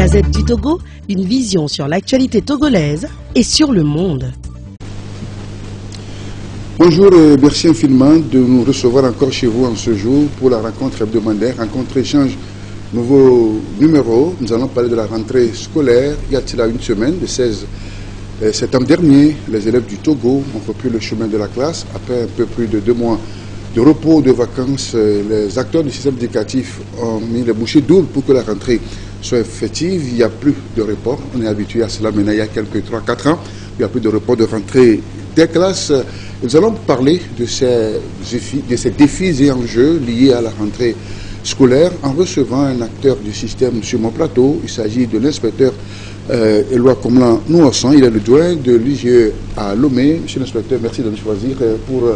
Gazette du Togo, une vision sur l'actualité togolaise et sur le monde. Bonjour, merci infiniment de nous recevoir encore chez vous en ce jour pour la rencontre hebdomadaire, rencontre échange, nouveau numéro. Nous allons parler de la rentrée scolaire. Il y a une semaine, le 16 septembre dernier, les élèves du Togo ont repris le chemin de la classe. Après un peu plus de 2 mois de repos, de vacances, les acteurs du système éducatif ont mis les bouchées doubles pour que la rentrée soit effective. Il n'y a plus de report. On est habitué à cela maintenant il y a quelques 3-4 ans. Il n'y a plus de report de rentrée des classes. Nous allons parler de ces défis et enjeux liés à la rentrée scolaire en recevant un acteur du système sur mon plateau. Il s'agit de l'inspecteur Éloi Komlan Nouassan. Il est le doyen de l'IGE à Lomé. Monsieur l'inspecteur, merci de nous choisir pour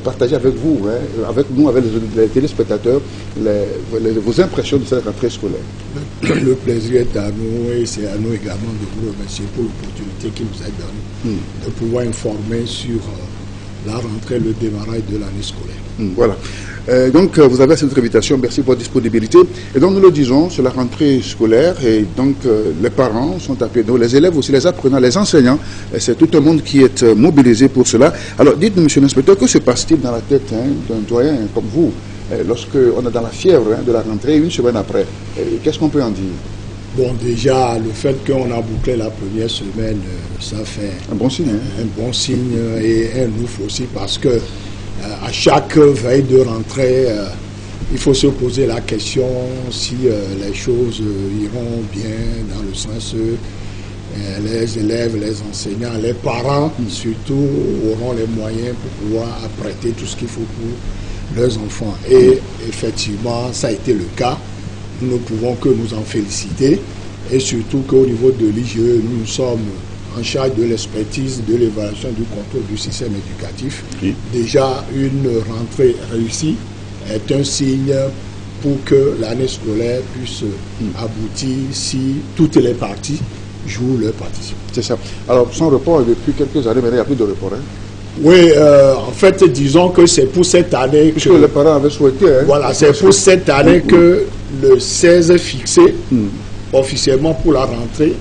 partager avec vous, avec nous, avec les téléspectateurs, vos impressions de cette rentrée scolaire. Le plaisir est à nous et c'est à nous également de vous remercier pour l'opportunité qui nous est donnée de pouvoir informer sur la rentrée, le démarrage de l'année scolaire. Voilà. Donc, vous avez cette invitation, merci pour votre disponibilité. Et donc, nous le disons, sur la rentrée scolaire, et donc, les parents sont appelés, donc, les élèves aussi, les apprenants, les enseignants, c'est tout le monde qui est mobilisé pour cela. Alors, dites-nous, monsieur l'inspecteur, que se passe-t-il dans la tête d'un doyen comme vous, lorsqu'on est dans la fièvre de la rentrée, une semaine après? Qu'est-ce qu'on peut en dire? Bon, déjà, le fait qu'on a bouclé la première semaine, ça fait un bon signe. Un bon signe et un ouf aussi, parce que à chaque veille de rentrée, il faut se poser la question si les choses iront bien dans le sens les élèves, les enseignants, les parents surtout auront les moyens pour pouvoir apprêter tout ce qu'il faut pour leurs enfants. Et effectivement, ça a été le cas. Nous ne pouvons que nous en féliciter et surtout qu'au niveau de l'IGE, nous sommes en charge de l'expertise, de l'évaluation du contrôle du système éducatif. Oui. Déjà, une rentrée réussie est un signe pour que l'année scolaire puisse aboutir si toutes les parties jouent leur partition. C'est ça. Alors, sans report, depuis quelques années, maintenant, il n'y a plus de report. Oui, en fait, disons que c'est pour cette année que les parents avaient souhaité. Voilà, c'est pour cette année que le 16 fixé officiellement pour la rentrée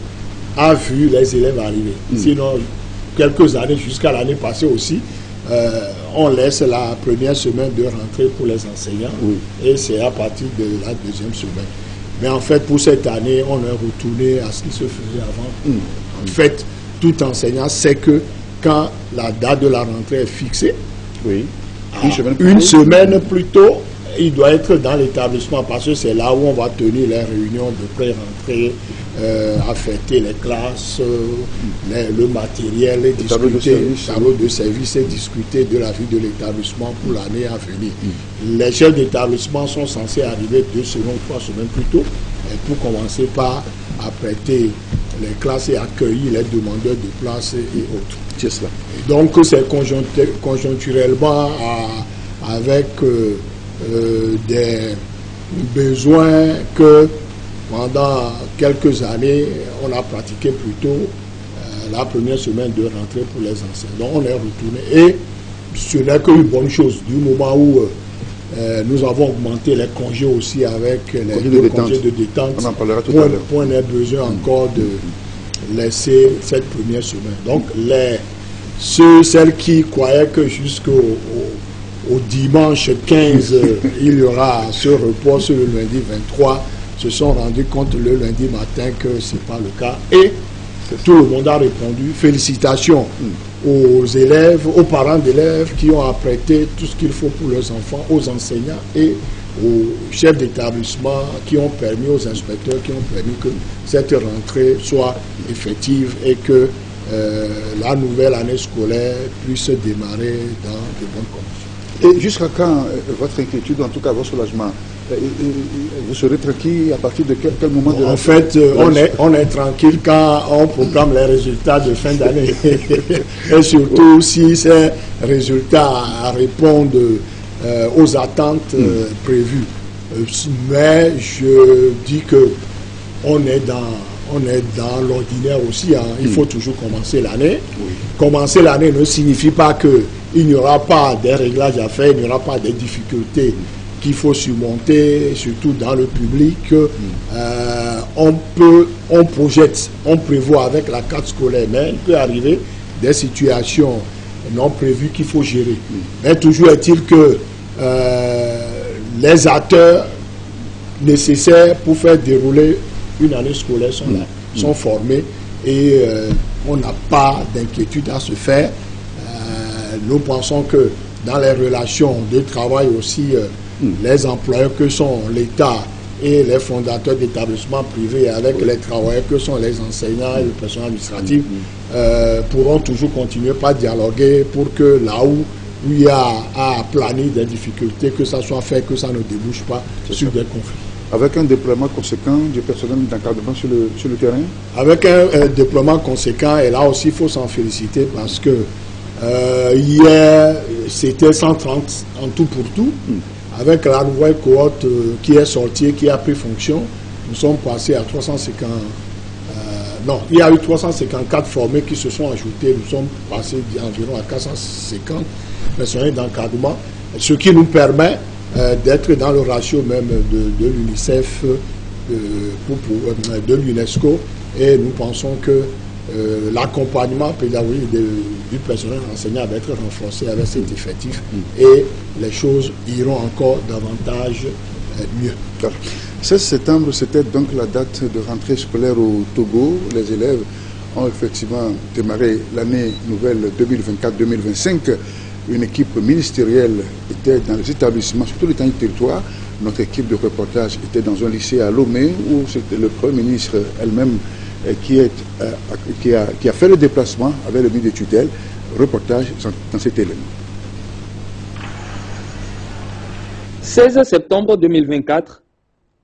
a vu les élèves arriver. Sinon, quelques années, jusqu'à l'année passée aussi, on laisse la première semaine de rentrée pour les enseignants et c'est à partir de la deuxième semaine. Mais en fait, pour cette année, on est retourné à ce qui se faisait avant. En fait, tout enseignant sait que quand la date de la rentrée est fixée, une semaine plus tôt, il doit être dans l'établissement parce que c'est là où on va tenir les réunions de pré-rentrée, affecter les classes, le matériel, discuter, tableau de service et discuter de la vie de l'établissement pour l'année à venir. Les chefs d'établissement sont censés arriver 2 semaines, 3 semaines plus tôt pour commencer par apprêter les classes et accueillir les demandeurs de places et autres. C'est cela. Et donc c'est conjoncturellement avec des besoins que pendant quelques années on a pratiqué plutôt la première semaine de rentrée pour les enseignants. Donc on est retourné et ce n'est qu'une bonne chose du moment où nous avons augmenté les congés aussi avec les congés de détente. On en parlera tout à l'heure. On a besoin encore de laisser cette première semaine. Donc celles qui croyaient que jusqu'au dimanche 15, il y aura ce report sur le lundi 23, se sont rendus compte le lundi matin que ce n'est pas le cas. Et tout le monde a répondu. Félicitations aux élèves, aux parents d'élèves qui ont apprêté tout ce qu'il faut pour leurs enfants, aux enseignants et aux chefs d'établissement qui ont permis, aux inspecteurs qui ont permis que cette rentrée soit effective et que la nouvelle année scolaire puisse démarrer dans de bonnes conditions. Et jusqu'à quand votre inquiétude, en tout cas votre soulagement, vous serez tranquille à partir de quel moment de En fait, on est tranquille quand on proclame les résultats de fin d'année. Et surtout si ces résultats répondent aux attentes prévues. Mais je dis que on est dans l'ordinaire aussi. Il faut toujours commencer l'année. Commencer l'année ne signifie pas qu'il n'y aura pas des réglages à faire, il n'y aura pas des difficultés qu'il faut surmonter, surtout dans le public. on projette, on prévoit avec la carte scolaire, mais il peut arriver des situations non prévues qu'il faut gérer. Mais toujours est-il que les acteurs nécessaires pour faire dérouler une année scolaire sont là, sont formés et on n'a pas d'inquiétude à se faire. Nous pensons que dans les relations de travail aussi, les employeurs que sont l'État et les fondateurs d'établissements privés avec les travailleurs que sont les enseignants et le personnel administratif pourront toujours continuer par dialoguer pour que là où il y a à planer des difficultés, que ça soit fait, que ça ne débouche pas sur des conflits. Avec un déploiement conséquent du personnel d'encadrement sur le terrain? Avec un déploiement conséquent, et là aussi il faut s'en féliciter parce que hier c'était 130 en tout pour tout. Avec la nouvelle cohorte qui est sortie, qui a pris fonction, nous sommes passés à 350. Non, il y a eu 354 formés qui se sont ajoutés. Nous sommes passés environ à 450 personnels d'encadrement, ce qui nous permet d'être dans le ratio même de l'UNICEF, de l'UNESCO, et nous pensons que l'accompagnement pédagogique du personnel enseignant va être renforcé avec cet effectif et les choses iront encore davantage mieux. 16 septembre, c'était donc la date de rentrée scolaire au Togo. Les élèves ont effectivement démarré l'année nouvelle 2024-2025. Une équipe ministérielle était dans les établissements sur tout le territoire. Notre équipe de reportage était dans un lycée à Lomé où c'était le Premier ministre elle-même qui a fait le déplacement avec le ministre de tutelle. Reportage dans cet élément. 16 septembre 2024,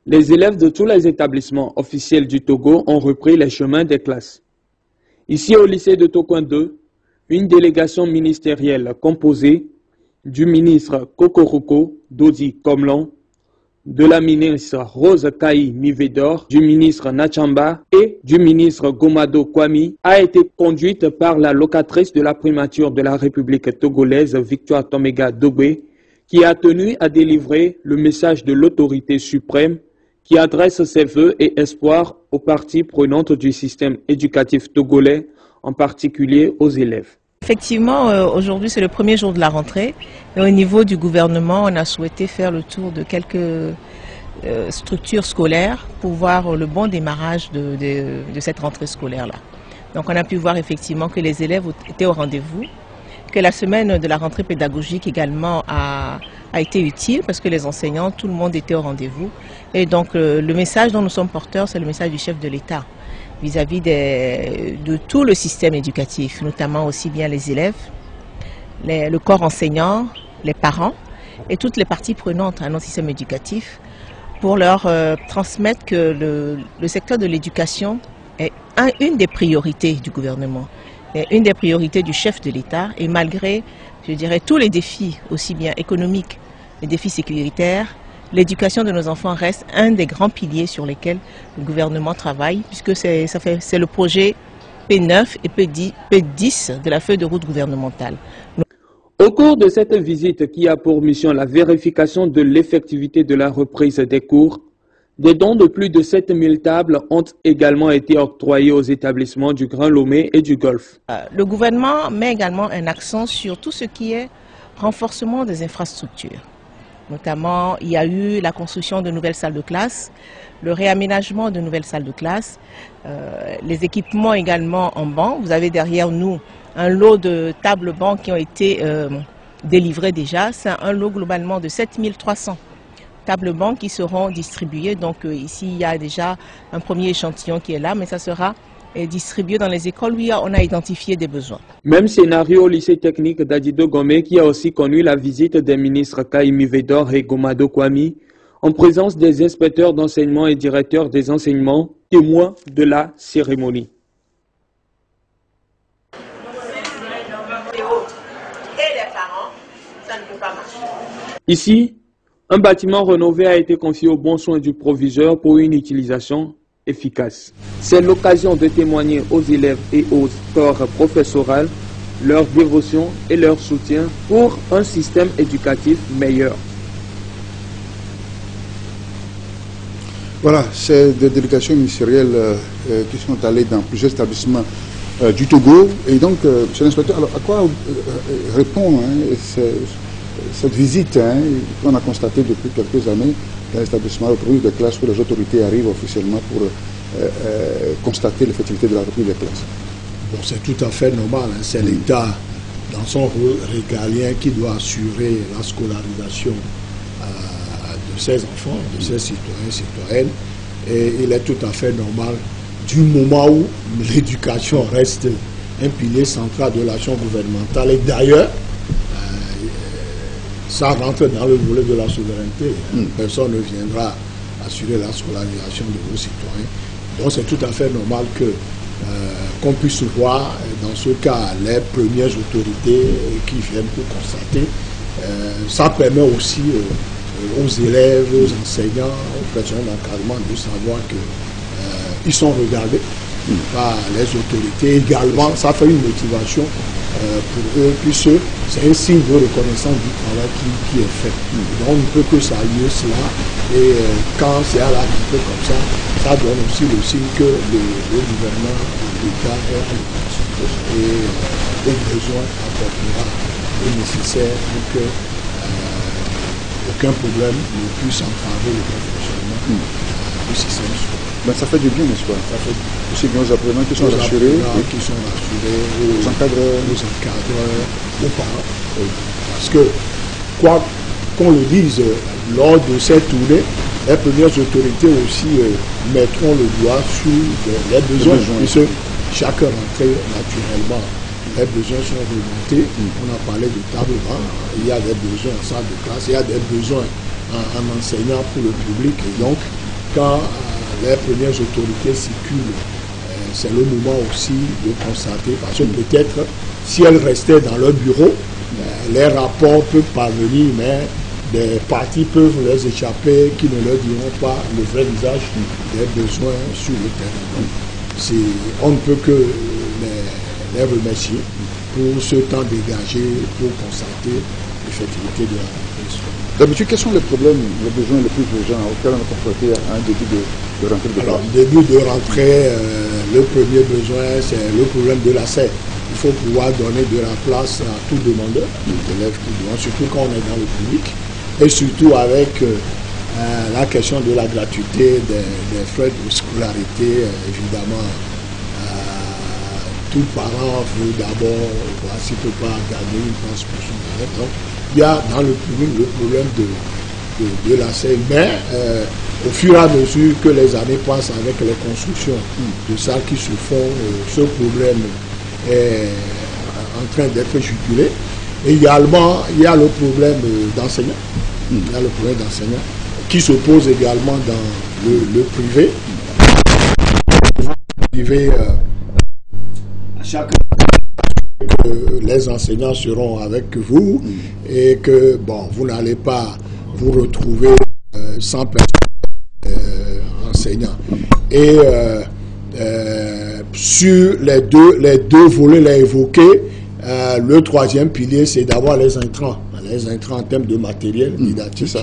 les élèves de tous les établissements officiels du Togo ont repris les chemins des classes. Ici au lycée de Tokoin 2, une délégation ministérielle composée du ministre Kokoroko Dodi Komlon, de la ministre Rose Kaï Mivedor, du ministre Nachamba et du ministre Gomado Kwami a été conduite par la locatrice de la primature de la République togolaise, Victoire Tomega Dogbe, qui a tenu à délivrer le message de l'autorité suprême qui adresse ses vœux et espoirs aux parties prenantes du système éducatif togolais, en particulier aux élèves. Effectivement, aujourd'hui c'est le premier jour de la rentrée et au niveau du gouvernement, on a souhaité faire le tour de quelques structures scolaires pour voir le bon démarrage de cette rentrée scolaire-là. Donc on a pu voir effectivement que les élèves étaient au rendez-vous, que la semaine de la rentrée pédagogique également a été utile parce que les enseignants, tout le monde était au rendez-vous. Et donc le message dont nous sommes porteurs, c'est le message du chef de l'État vis-à-vis de tout le système éducatif, notamment aussi bien les élèves, le corps enseignant, les parents et toutes les parties prenantes à notre système éducatif pour leur transmettre que le secteur de l'éducation est une des priorités du gouvernement, est une des priorités du chef de l'État et malgré, je dirais, tous les défis, aussi bien économiques, les défis sécuritaires, l'éducation de nos enfants reste un des grands piliers sur lesquels le gouvernement travaille, puisque c'est le projet P9 et P10 de la feuille de route gouvernementale. Au cours de cette visite qui a pour mission la vérification de l'effectivité de la reprise des cours, des dons de plus de 7000 tables ont également été octroyés aux établissements du Grand Lomé et du Golfe. Le gouvernement met également un accent sur tout ce qui est renforcement des infrastructures. Notamment, il y a eu la construction de nouvelles salles de classe, le réaménagement de nouvelles salles de classe, les équipements également en banc. Vous avez derrière nous un lot de tables bancs qui ont été délivrés déjà. C'est un lot globalement de 7300 tables bancs qui seront distribuées. Donc ici, il y a déjà un premier échantillon qui est là, mais ça sera distribué dans les écoles où on a identifié des besoins. Même scénario au lycée technique d'Adido Gomé qui a aussi connu la visite des ministres Kaïmi Vedor et Gomado Kwami en présence des inspecteurs d'enseignement et directeurs des enseignements, témoins de la cérémonie. Ici, un bâtiment rénové a été confié au bon soin du proviseur pour une utilisation efficace. C'est l'occasion de témoigner aux élèves et aux corps professoral leur dévotion et leur soutien pour un système éducatif meilleur. Voilà, c'est des délégations ministérielles qui sont allées dans plusieurs établissements du Togo. Et donc, monsieur l'inspecteur, alors à quoi répond cette visite qu'on a constatée depuis quelques années dans l'établissement reprise des classes où les autorités arrivent officiellement pour constater l'effectivité de la reprise des classes? Bon, c'est tout à fait normal, hein. C'est l'État dans son rôle régalien qui doit assurer la scolarisation de ses enfants, de ses citoyens et citoyennes. Et il est tout à fait normal, du moment où l'éducation reste un pilier central de l'action gouvernementale. Et d'ailleurs, ça rentre dans le volet de la souveraineté. Personne ne viendra assurer la scolarisation de vos citoyens. Donc c'est tout à fait normal que qu'on puisse voir dans ce cas les premières autorités qui viennent pour constater. Ça permet aussi aux élèves, aux enseignants, aux personnels d'encadrement de savoir qu'ils sont regardés par les autorités. Également, ça fait une motivation pour eux, puisque c'est un signe de reconnaissance du travail qui est fait. Donc on ne peut que saluer cela, et quand c'est à la rentrée comme ça, ça donne aussi le signe que le gouvernement, l'État est à l'écoute et au besoin apportera le nécessaire pour que aucun problème ne puisse entraver le bon fonctionnement du système scolaire. Ben, ça fait du bien, n'est-ce pas? Ça fait aussi bien aux apprenants qui sont rassurés. Aux encadreurs, aux parents. Parce que, quoi qu'on le dise, lors de cette tournée, les premières autorités aussi mettront le doigt sur les besoins. Puisque chaque rentrée, naturellement, les besoins sont remontés. On a parlé de tablement, il y a des besoins en salle de classe, il y a des besoins en enseignant pour le public. Et donc, quand les premières autorités circulent, c'est le moment aussi de constater, parce que peut-être, si elles restaient dans leur bureau, les rapports peuvent parvenir, mais des parties peuvent leur échapper qui ne leur diront pas le vrai visage des besoins sur le terrain. Donc, on ne peut que les remercier pour ce temps dégagé pour constater l'effectivité de la rentrée. D'habitude, quels sont les problèmes, les besoins les plus urgents auxquels on est confronté à un début de rentrée de classe? Alors, début de rentrée, le premier besoin, c'est le problème de l'accès. Il faut pouvoir donner de la place à tout demandeur, d'élèves qui demandent, surtout quand on est dans le public, et surtout avec la question de la gratuité des frais de scolarité. Évidemment, tout parent veut d'abord voir s'il ne peut pas gagner une place pour son élève. Donc, il y a dans le public le problème de l'accès, mais au fur et à mesure que les années passent avec les constructions de salles qui se font, ce problème est en train d'être jugulé. Également, il y a le problème d'enseignants. Il y a le problème d'enseignants qui se pose également dans le privé. Chaque que les enseignants seront avec vous et que bon, vous n'allez pas vous retrouver sans personne enseignant. Et sur les deux volets là évoqués, le troisième pilier, c'est d'avoir les intrants. Les intrants en termes de matériel didactique,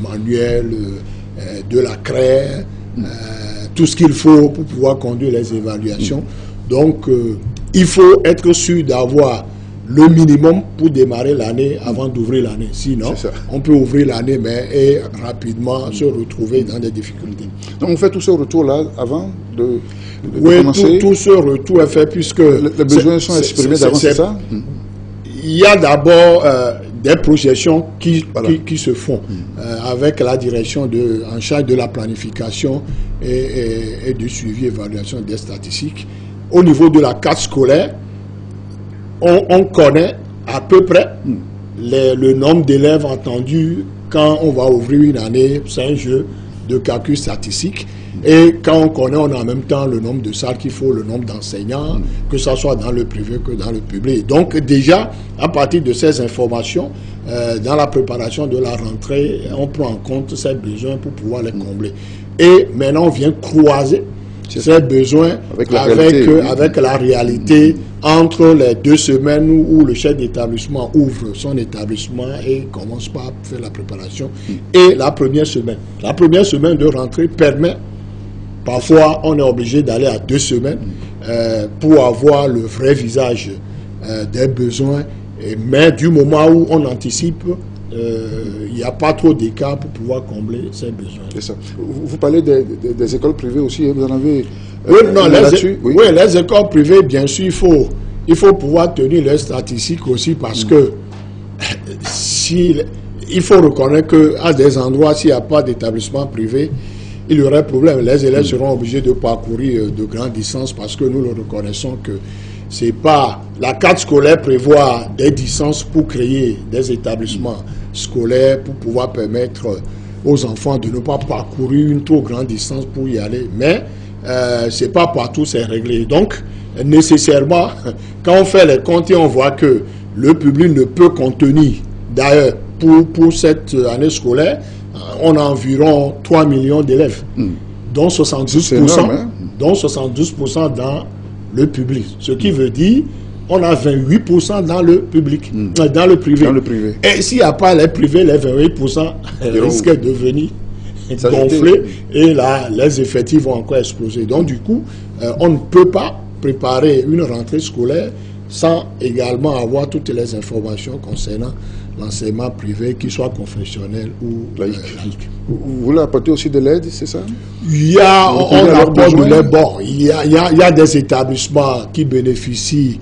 manuel, de la craie, tout ce qu'il faut pour pouvoir conduire les évaluations. Donc, il faut être sûr d'avoir le minimum pour démarrer l'année avant d'ouvrir l'année. Sinon, on peut ouvrir l'année, mais rapidement se retrouver dans des difficultés. Donc, on fait tout ce retour-là avant de commencer. Tout ce retour est fait puisque... Les besoins sont exprimés d'avance, c'est ça? Il y a d'abord des projections qui se font avec la direction en charge de la planification et du suivi et évaluation des statistiques. Au niveau de la carte scolaire, on connaît à peu près le nombre d'élèves entendus quand on va ouvrir une année. C'est un jeu de calcul statistique. Et quand on connaît, on a en même temps le nombre de salles qu'il faut, le nombre d'enseignants, que ce soit dans le privé que dans le public. Donc déjà, à partir de ces informations, dans la préparation de la rentrée, on prend en compte ces besoins pour pouvoir les combler. Et maintenant, on vient croiser ces besoins avec la réalité entre les 2 semaines où le chef d'établissement ouvre son établissement et commence par faire la préparation, et la première semaine. La première semaine de rentrée permet, parfois on est obligé d'aller à 2 semaines pour avoir le vrai visage des besoins, mais du moment où on anticipe, il n'y a pas trop d'écart pour pouvoir combler ces besoins. C'est ça. Vous parlez des écoles privées aussi, hein, vous en avez... Oui, non, oui. Oui, les écoles privées, bien sûr, il faut pouvoir tenir les statistiques aussi parce que il faut reconnaître qu'à des endroits, s'il n'y a pas d'établissement privé, il y aurait problème. Les élèves seront obligés de parcourir de grandes distances parce que nous le reconnaissons que c'est pas... La carte scolaire prévoit des distances pour créer des établissements scolaires pour pouvoir permettre aux enfants de ne pas parcourir une trop grande distance pour y aller. Mais c'est pas partout, c'est réglé. Donc, nécessairement, quand on fait les comptes et on voit que le public ne peut contenir, d'ailleurs, pour cette année scolaire, on a environ 3 millions d'élèves, dont 72%, énorme, hein? Dont 72% dans le public. Ce qui veut dire on a 28% dans le public, dans le privé. Dans le privé. Et s'il n'y a pas les privés, les 28% risquent de venir gonfler et là, les effectifs vont encore exploser. Donc, du coup, on ne peut pas préparer une rentrée scolaire sans également avoir toutes les informations concernant l'enseignement privé, qu'il soit confessionnel ou laïque. Vous voulez apporter aussi de l'aide, c'est ça? On apporte de l'aide. Bon, il y a des établissements qui bénéficient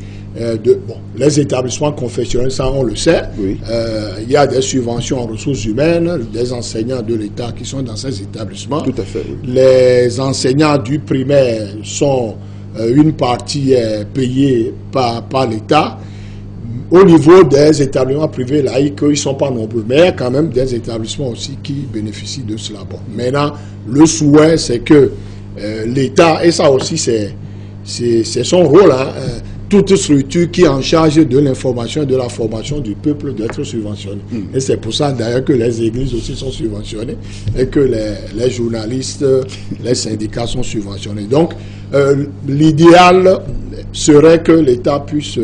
les établissements confessionnels, ça on le sait. Oui. Il y a des subventions en ressources humaines, des enseignants de l'État qui sont dans ces établissements. Tout à fait. Oui. Les enseignants du primaire sont une partie payée par l'État. Au niveau des établissements privés laïcs, ils ne sont pas nombreux, mais il y a quand même des établissements aussi qui bénéficient de cela. Bon, maintenant, le souhait, c'est que l'État, et ça aussi c'est son rôle, hein, toute structure qui est en charge de l'information et de la formation du peuple doit être subventionnée. Et c'est pour ça d'ailleurs que les églises aussi sont subventionnées et que les journalistes, les syndicats sont subventionnés. Donc, l'idéal serait que l'État puisse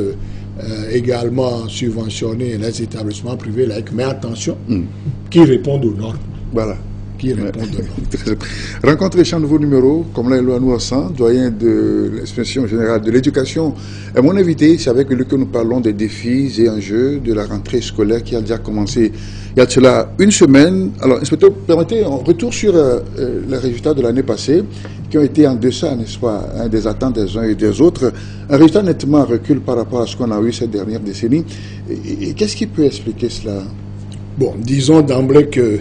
également subventionner les établissements privés laïcs, mais attention, qui répondent aux normes. Voilà. Qui répondent aux normes. Rencontrez chaque nouveau numéro, comme l'a Eloanou Hassan, doyen de l'inspection générale de l'éducation. Et mon invité, c'est avec lui que nous parlons des défis et enjeux de la rentrée scolaire qui a déjà commencé il y a cela une semaine. Alors, inspecteur, permettez un retour sur les résultats de l'année passée, qui ont été en deçà, n'est-ce pas, des attentes des uns et des autres. Un résultat nettement en recul par rapport à ce qu'on a eu ces dernières décennies. Et qu'est-ce qui peut expliquer cela? Bon, disons d'emblée que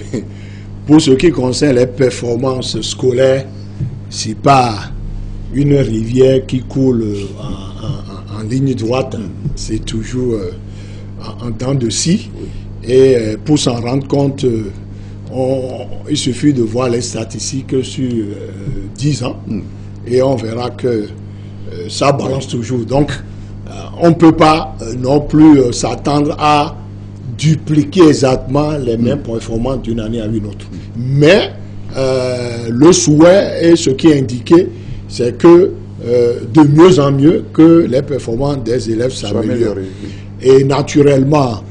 pour ce qui concerne les performances scolaires, c'est pas une rivière qui coule en ligne droite, c'est toujours en dents de scie. Et pour s'en rendre compte, il suffit de voir les statistiques sur 10 ans et on verra que ça balance toujours. Donc, on ne peut pas non plus s'attendre à dupliquer exactement les mêmes performances d'une année à une autre. Mais le souhait et ce qui est indiqué, c'est que de mieux en mieux que les performances des élèves s'améliorent. Et naturellement,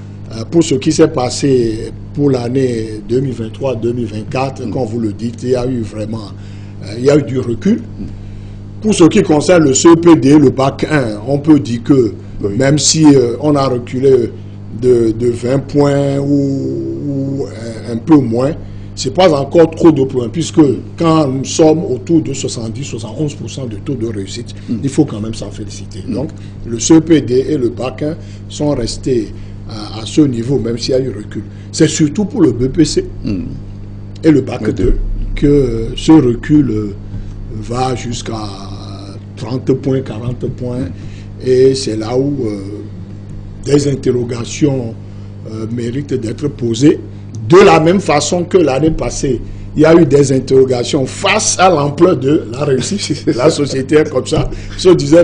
pour ce qui s'est passé pour l'année 2023-2024, comme vous le dites, il y a eu vraiment du recul. Pour ce qui concerne le CEPD, le bac 1, on peut dire que même si on a reculé de 20 points ou un peu moins, ce n'est pas encore trop de points, puisque quand nous sommes autour de 70-71% de taux de réussite, il faut quand même s'en féliciter. Donc, le CEPD et le bac 1 sont restés à ce niveau, même s'il y a eu recul. C'est surtout pour le BPC et le bac 2 que ce recul va jusqu'à 30 points, 40 points, et c'est là où des interrogations méritent d'être posées. De la même façon que l'année passée, il y a eu des interrogations face à l'ampleur de la réussite. La société est comme ça. Se disait,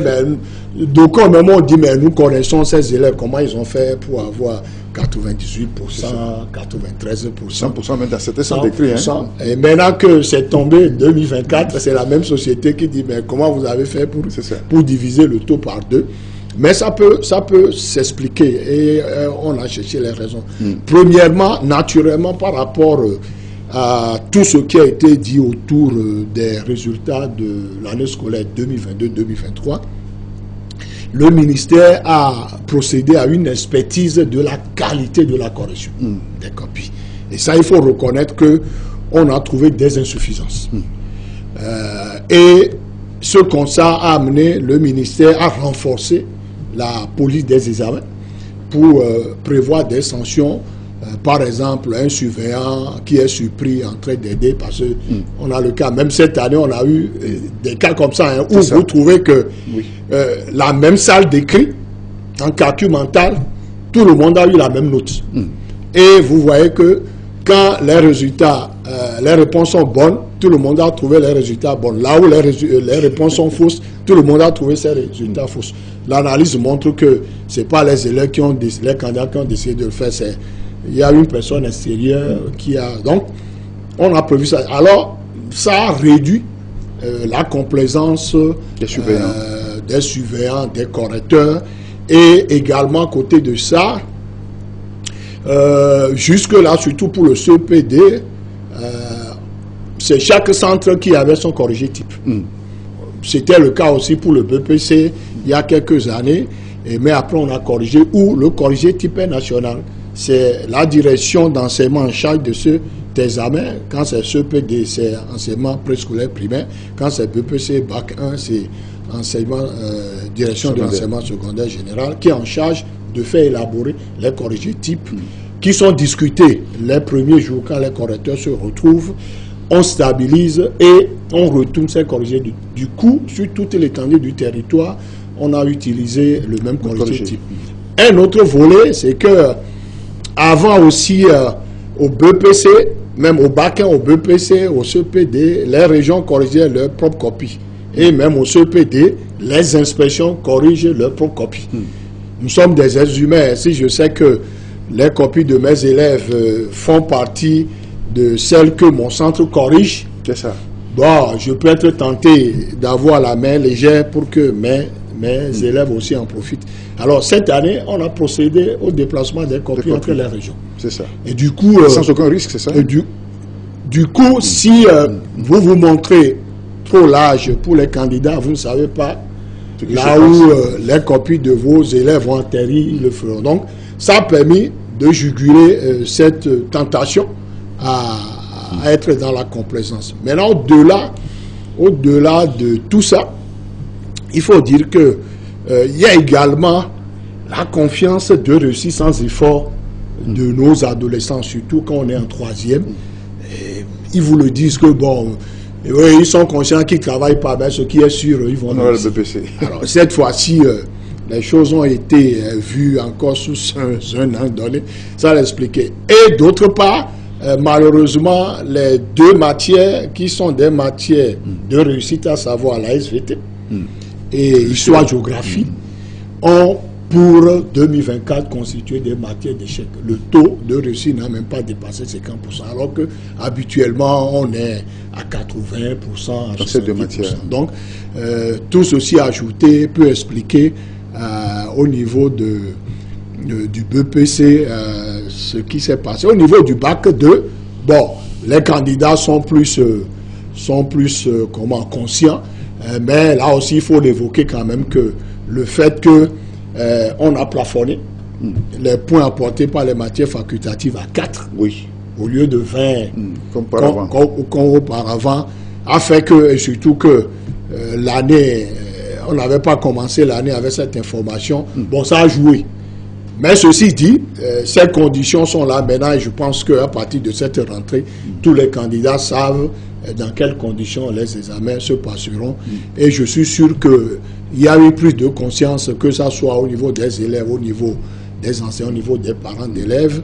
d'aucuns même ont dit, mais nous connaissons ces élèves, comment ils ont fait pour avoir 98%, 93%. 100% même dans certains sont décrits. Hein? Et maintenant que c'est tombé 2024, c'est la même société qui dit, mais comment vous avez fait pour diviser le taux par 2? Mais ça peut s'expliquer et on a cherché les raisons. Premièrement, naturellement, par rapport à tout ce qui a été dit autour des résultats de l'année scolaire 2022-2023, le ministère a procédé à une expertise de la qualité de la correction des copies. Et ça, il faut reconnaître qu'on a trouvé des insuffisances. Et ce constat a amené le ministère à renforcer la police des examens pour prévoir des sanctions. Par exemple, un surveillant qui est surpris en train d'aider, parce qu'on a le cas, même cette année, on a eu des cas comme ça, où vous trouvez que la même salle d'écrit, en calcul mental, tout le monde a eu la même note. Et vous voyez que quand les résultats, les réponses sont bonnes, tout le monde a trouvé les résultats bons. Là où les réponses sont fausses, tout le monde a trouvé ces résultats fausses. L'analyse montre que ce n'est pas les élèves qui ont les candidats qui ont décidé de le faire, il y a une personne extérieure qui a... Donc, on a prévu ça. Alors, ça a réduit la complaisance des surveillants, des correcteurs, et également à côté de ça, jusque-là, surtout pour le CEPD, c'est chaque centre qui avait son corrigé type. C'était le cas aussi pour le BPC il y a quelques années, mais après on a corrigé, où le corrigé type est national. C'est la direction d'enseignement en charge de cet examen. Quand c'est CEPD, c'est enseignement préscolaire primaire. Quand c'est BPC, Bac 1, c'est direction de l'enseignement secondaire général, qui est en charge de faire élaborer les corrigés types qui sont discutés les premiers jours quand les correcteurs se retrouvent. On stabilise et on retourne ces corrigés. Du coup, sur toute l'étendue du territoire, on a utilisé le même corrigé type. Un autre volet, c'est que avant aussi, au BPC, même au Bac 1, au BPC, au CEPD, les régions corrigeaient leurs propres copies. Et même au CEPD, les inspections corrigent leurs propres copies. Nous sommes des êtres humains. Si je sais que les copies de mes élèves font partie de celles que mon centre corrige, c'est ça. Bon, je peux être tenté d'avoir la main légère pour que mes élèves aussi en profitent. Alors, cette année, on a procédé au déplacement des copies entre les régions. C'est ça. Et du coup... sans aucun risque, c'est ça. Et du coup, si vous vous montrez trop large pour les candidats, vous ne savez pas là où les copies de vos élèves vont atterrir, ils le feront. Donc, ça a permis de juguler cette tentation à être dans la complaisance. Maintenant, au-delà de tout ça, il faut dire que il y a également la confiance de réussir sans effort de nos adolescents, surtout quand on est en troisième. Ils vous le disent que bon, ils sont conscients qu'ils ne travaillent pas, mais ce qui est sûr, ils vont dans le BPC. Alors, cette fois-ci, les choses ont été vues encore sous un an donné, ça l'expliquait. Et d'autre part, malheureusement, les deux matières qui sont des matières de réussite, à savoir la SVT et histoire-géographie, ont pour 2024 constitué des matières d'échec. Le taux de réussite n'a même pas dépassé 50%, alors que habituellement on est à 80%, à 70%. Donc, tout ceci ajouté peut expliquer au niveau du BPC ce qui s'est passé. Au niveau du Bac 2, bon, les candidats sont plus conscients, mais là aussi il faut l'évoquer quand même, que le fait que on a plafonné les points apportés par les matières facultatives à 4, au lieu de 20 comme auparavant, a fait que, et surtout que l'année, on n'avait pas commencé l'année avec cette information, bon, ça a joué. Mais ceci dit, ces conditions sont là maintenant, et je pense qu'à partir de cette rentrée, tous les candidats savent dans quelles conditions les examens se passeront. Et je suis sûr qu'il y a eu plus de conscience, que ça soit au niveau des élèves, au niveau des enseignants, au niveau des parents d'élèves.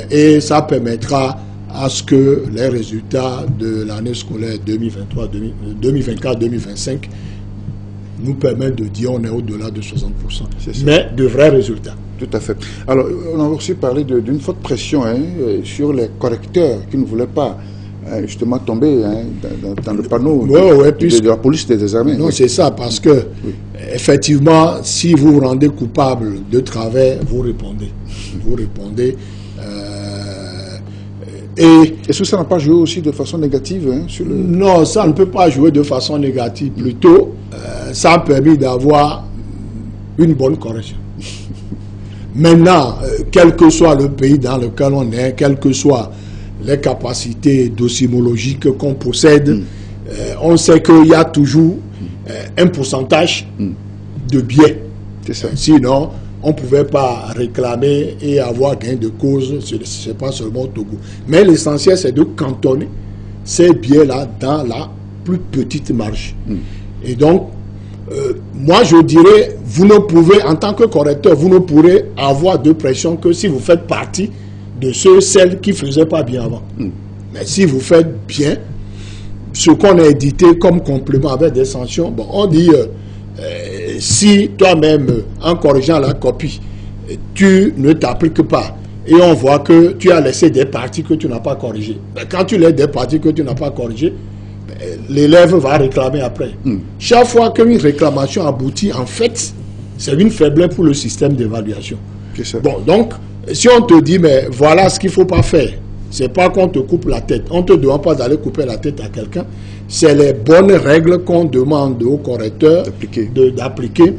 Et ça permettra à ce que les résultats de l'année scolaire 2024-2025 nous permettent de dire on est au-delà de 60%. Mais de vrais résultats. Tout à fait. Alors, on a aussi parlé d'une forte pression sur les correcteurs qui ne voulaient pas justement tombé dans le panneau de la police des armées. Non, c'est ça, parce que, effectivement, si vous vous rendez coupable de travers, vous répondez. Vous répondez. Est-ce que ça n'a pas joué aussi de façon négative sur le... Non, ça ne peut pas jouer de façon négative. Plutôt, ça a permis d'avoir une bonne correction. Maintenant, quel que soit le pays dans lequel on est, quelles que soient les capacités docimologiques qu'on possède, on sait qu'il y a toujours un pourcentage de biais. C'est ça. Sinon, on ne pouvait pas réclamer et avoir gain de cause, ce n'est pas seulement au Togo. Mais l'essentiel, c'est de cantonner ces biais-là dans la plus petite marge. Et donc, moi, je dirais, vous ne pouvez, en tant que correcteur, vous ne pourrez avoir de pression que si vous faites partie de celles qui ne faisaient pas bien avant. Mais si vous faites bien, ce qu'on a édité comme complément avec des sanctions, bon, on dit... si toi-même, en corrigeant la copie, tu ne t'appliques pas et on voit que tu as laissé des parties que tu n'as pas corrigées. Quand tu laisses des parties que tu n'as pas corrigées, l'élève va réclamer après. Chaque fois qu'une réclamation aboutit, en fait, c'est une faiblesse pour le système d'évaluation. Bon, donc, si on te dit, mais voilà ce qu'il ne faut pas faire, c'est pas qu'on te coupe la tête. On ne te demande pas d'aller couper la tête à quelqu'un. C'est les bonnes règles qu'on demande au correcteur d'appliquer.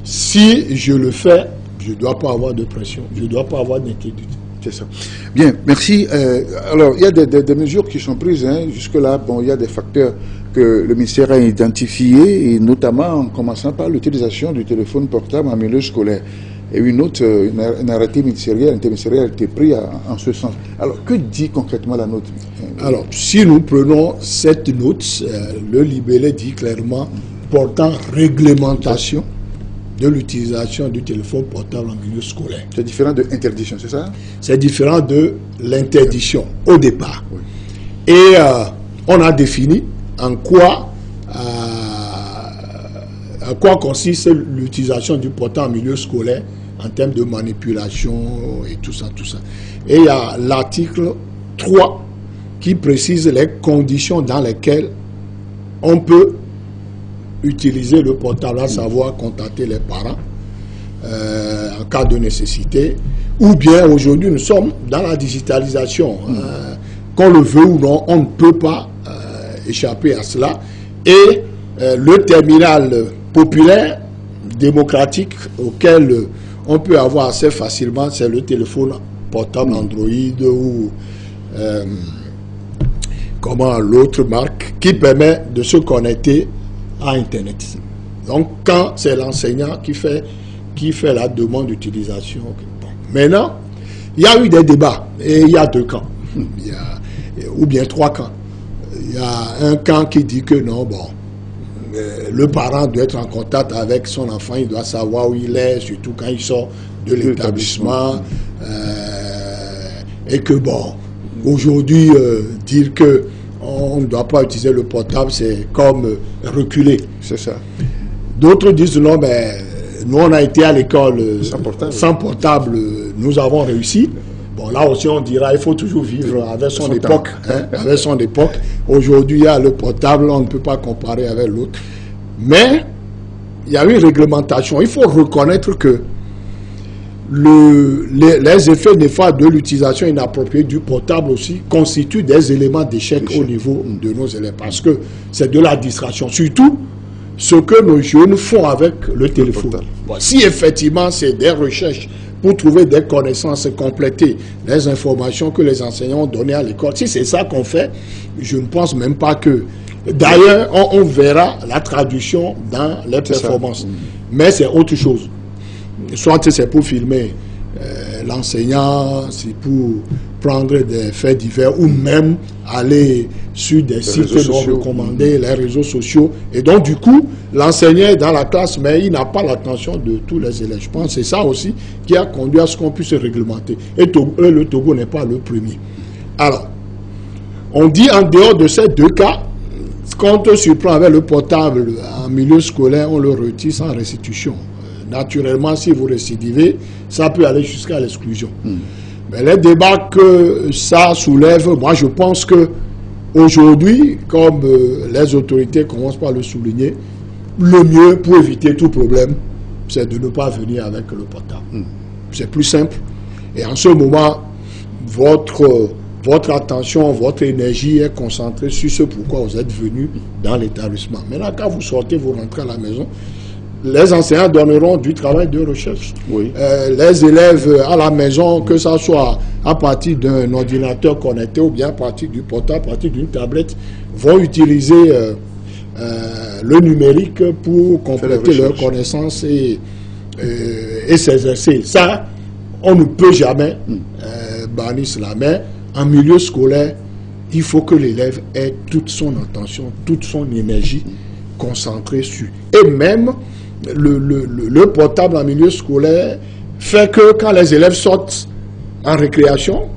Si je le fais, je ne dois pas avoir de pression, je ne dois pas avoir d'inquiétude. C'est ça. Bien, merci. Alors, il y a des mesures qui sont prises. Jusque-là, bon, il y a des facteurs que le ministère a identifiés, et notamment en commençant par l'utilisation du téléphone portable en milieu scolaire. Et une autre, un arrêté interministériel a été pris en ce sens. Alors, que dit concrètement la note? Alors, si nous prenons cette note, le libellé dit clairement portant réglementation de l'utilisation du téléphone portable en milieu scolaire. C'est différent de interdiction, c'est ça? C'est différent de l'interdiction au départ. Oui. Et on a défini en quoi consiste l'utilisation du portable en milieu scolaire en termes de manipulation et tout ça, tout ça. Et il y a l'article 3 qui précise les conditions dans lesquelles on peut utiliser le portable, à savoir contacter les parents en cas de nécessité, ou bien aujourd'hui nous sommes dans la digitalisation. Qu'on le veut ou non, on ne peut pas échapper à cela. Et le terminal populaire, démocratique, auquel on peut avoir assez facilement, c'est le téléphone portable Android ou comment l'autre marque, qui permet de se connecter à Internet. Donc, quand c'est l'enseignant qui fait la demande d'utilisation. Bon. Maintenant, il y a eu des débats, et il y a deux camps, ou bien trois camps. Il y a un camp qui dit que non, bon, le parent doit être en contact avec son enfant, il doit savoir où il est, surtout quand il sort de l'établissement. Et que bon, aujourd'hui, dire que on ne doit pas utiliser le portable, c'est comme reculer. C'est ça. D'autres disent non, mais nous on a été à l'école sans portable, nous avons réussi. Bon, là aussi on dira, il faut toujours vivre avec son époque. Avec son époque. Aujourd'hui, il y a le portable, on ne peut pas comparer avec l'autre. Mais, il y a une réglementation. Il faut reconnaître que les effets néfastes de l'utilisation inappropriée du portable aussi constituent des éléments d'échec au niveau de nos élèves. Parce que c'est de la distraction. Surtout, ce que nos jeunes font avec le téléphone. Bon, si effectivement c'est des recherches pour trouver des connaissances, compléter les informations que les enseignants ont données à l'école, si c'est ça qu'on fait, je ne pense même pas que... D'ailleurs, on verra la traduction dans les performances. Mais c'est autre chose. Soit c'est pour filmer l'enseignant, c'est pour prendre des faits divers, ou même aller sur des sites non recommandés, les réseaux sociaux. Et donc, du coup, l'enseignant est dans la classe, mais il n'a pas l'attention de tous les élèves. Je pense que c'est ça aussi qui a conduit à ce qu'on puisse réglementer. Et le Togo n'est pas le premier. Alors, on dit en dehors de ces deux cas, quand on surprend avec le portable en milieu scolaire, on le retire sans restitution. Naturellement, si vous récidivez, ça peut aller jusqu'à l'exclusion. Mais les débats que ça soulève, moi je pense que Aujourd'hui, comme les autorités commencent par le souligner, le mieux pour éviter tout problème, c'est de ne pas venir avec le portable. C'est plus simple. Et en ce moment, votre attention, votre énergie est concentrée sur ce pourquoi vous êtes venu dans l'établissement. Maintenant, quand vous sortez, vous rentrez à la maison, les enseignants donneront du travail de recherche. Oui. Les élèves à la maison, que ce soit à partir d'un ordinateur connecté ou bien à partir du portable, à partir d'une tablette, vont utiliser le numérique pour compléter leurs connaissances et s'exercer. Ça, on ne peut jamais bannir cela. Mais en milieu scolaire, il faut que l'élève ait toute son attention, toute son énergie concentrée sur. Et même, le portable en milieu scolaire fait que quand les élèves sortent en récréation,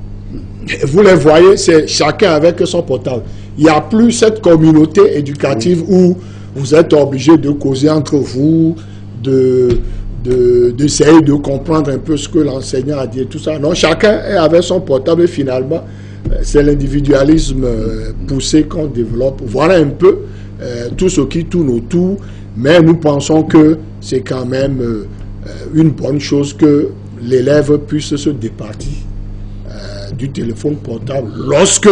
vous les voyez, c'est chacun avec son portable. Il n'y a plus cette communauté éducative où vous êtes obligé de causer entre vous, d'essayer de comprendre un peu ce que l'enseignant a dit et tout ça. Non, chacun est avec son portable et finalement, c'est l'individualisme poussé qu'on développe. Voilà un peu tout ce qui tourne autour, mais nous pensons que c'est quand même une bonne chose que l'élève puisse se départir du téléphone portable lorsque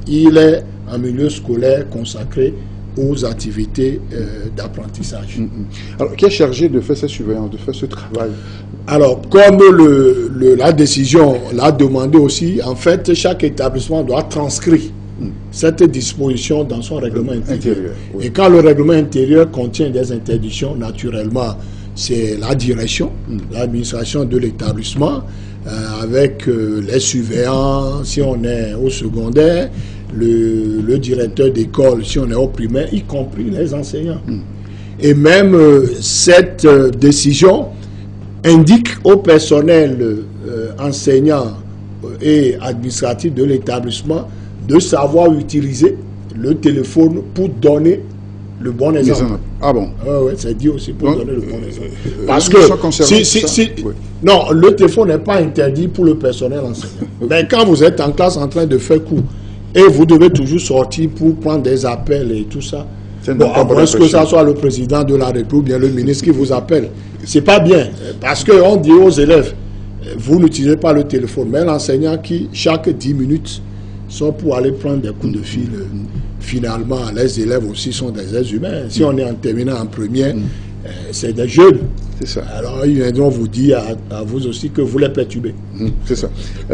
il est en milieu scolaire consacré aux activités d'apprentissage. Alors, qui est chargé de faire cette surveillance, de faire ce travail? Alors, comme la décision l'a demandé aussi, en fait, chaque établissement doit transcrire cette disposition dans son règlement intérieur. Oui. Et quand le règlement intérieur contient des interdictions, naturellement, c'est la direction, l'administration de l'établissement, avec les surveillants, si on est au secondaire, le directeur d'école, si on est au primaire, y compris les enseignants. Et même cette décision indique au personnel enseignant et administratif de l'établissement de savoir utiliser le téléphone pour donner le bon exemple. Ah bon? Oui, c'est dit aussi pour donner le bon exemple. Parce que non, le téléphone n'est pas interdit pour le personnel enseignant. Mais quand vous êtes en classe en train de faire cours et vous devez toujours sortir pour prendre des appels et tout ça, bon, à moins que ça soit le président de la République ou bien le ministre qui vous appelle, c'est pas bien. Parce qu'on dit aux élèves, vous n'utilisez pas le téléphone. Mais l'enseignant qui, chaque 10 minutes, sont pour aller prendre des coups de fil. Finalement, les élèves aussi sont des êtres humains. Si on est en terminant en première, c'est des jeunes. C'est ça. Alors, ils viendront vous dire à vous aussi que vous les perturbez. C'est ça.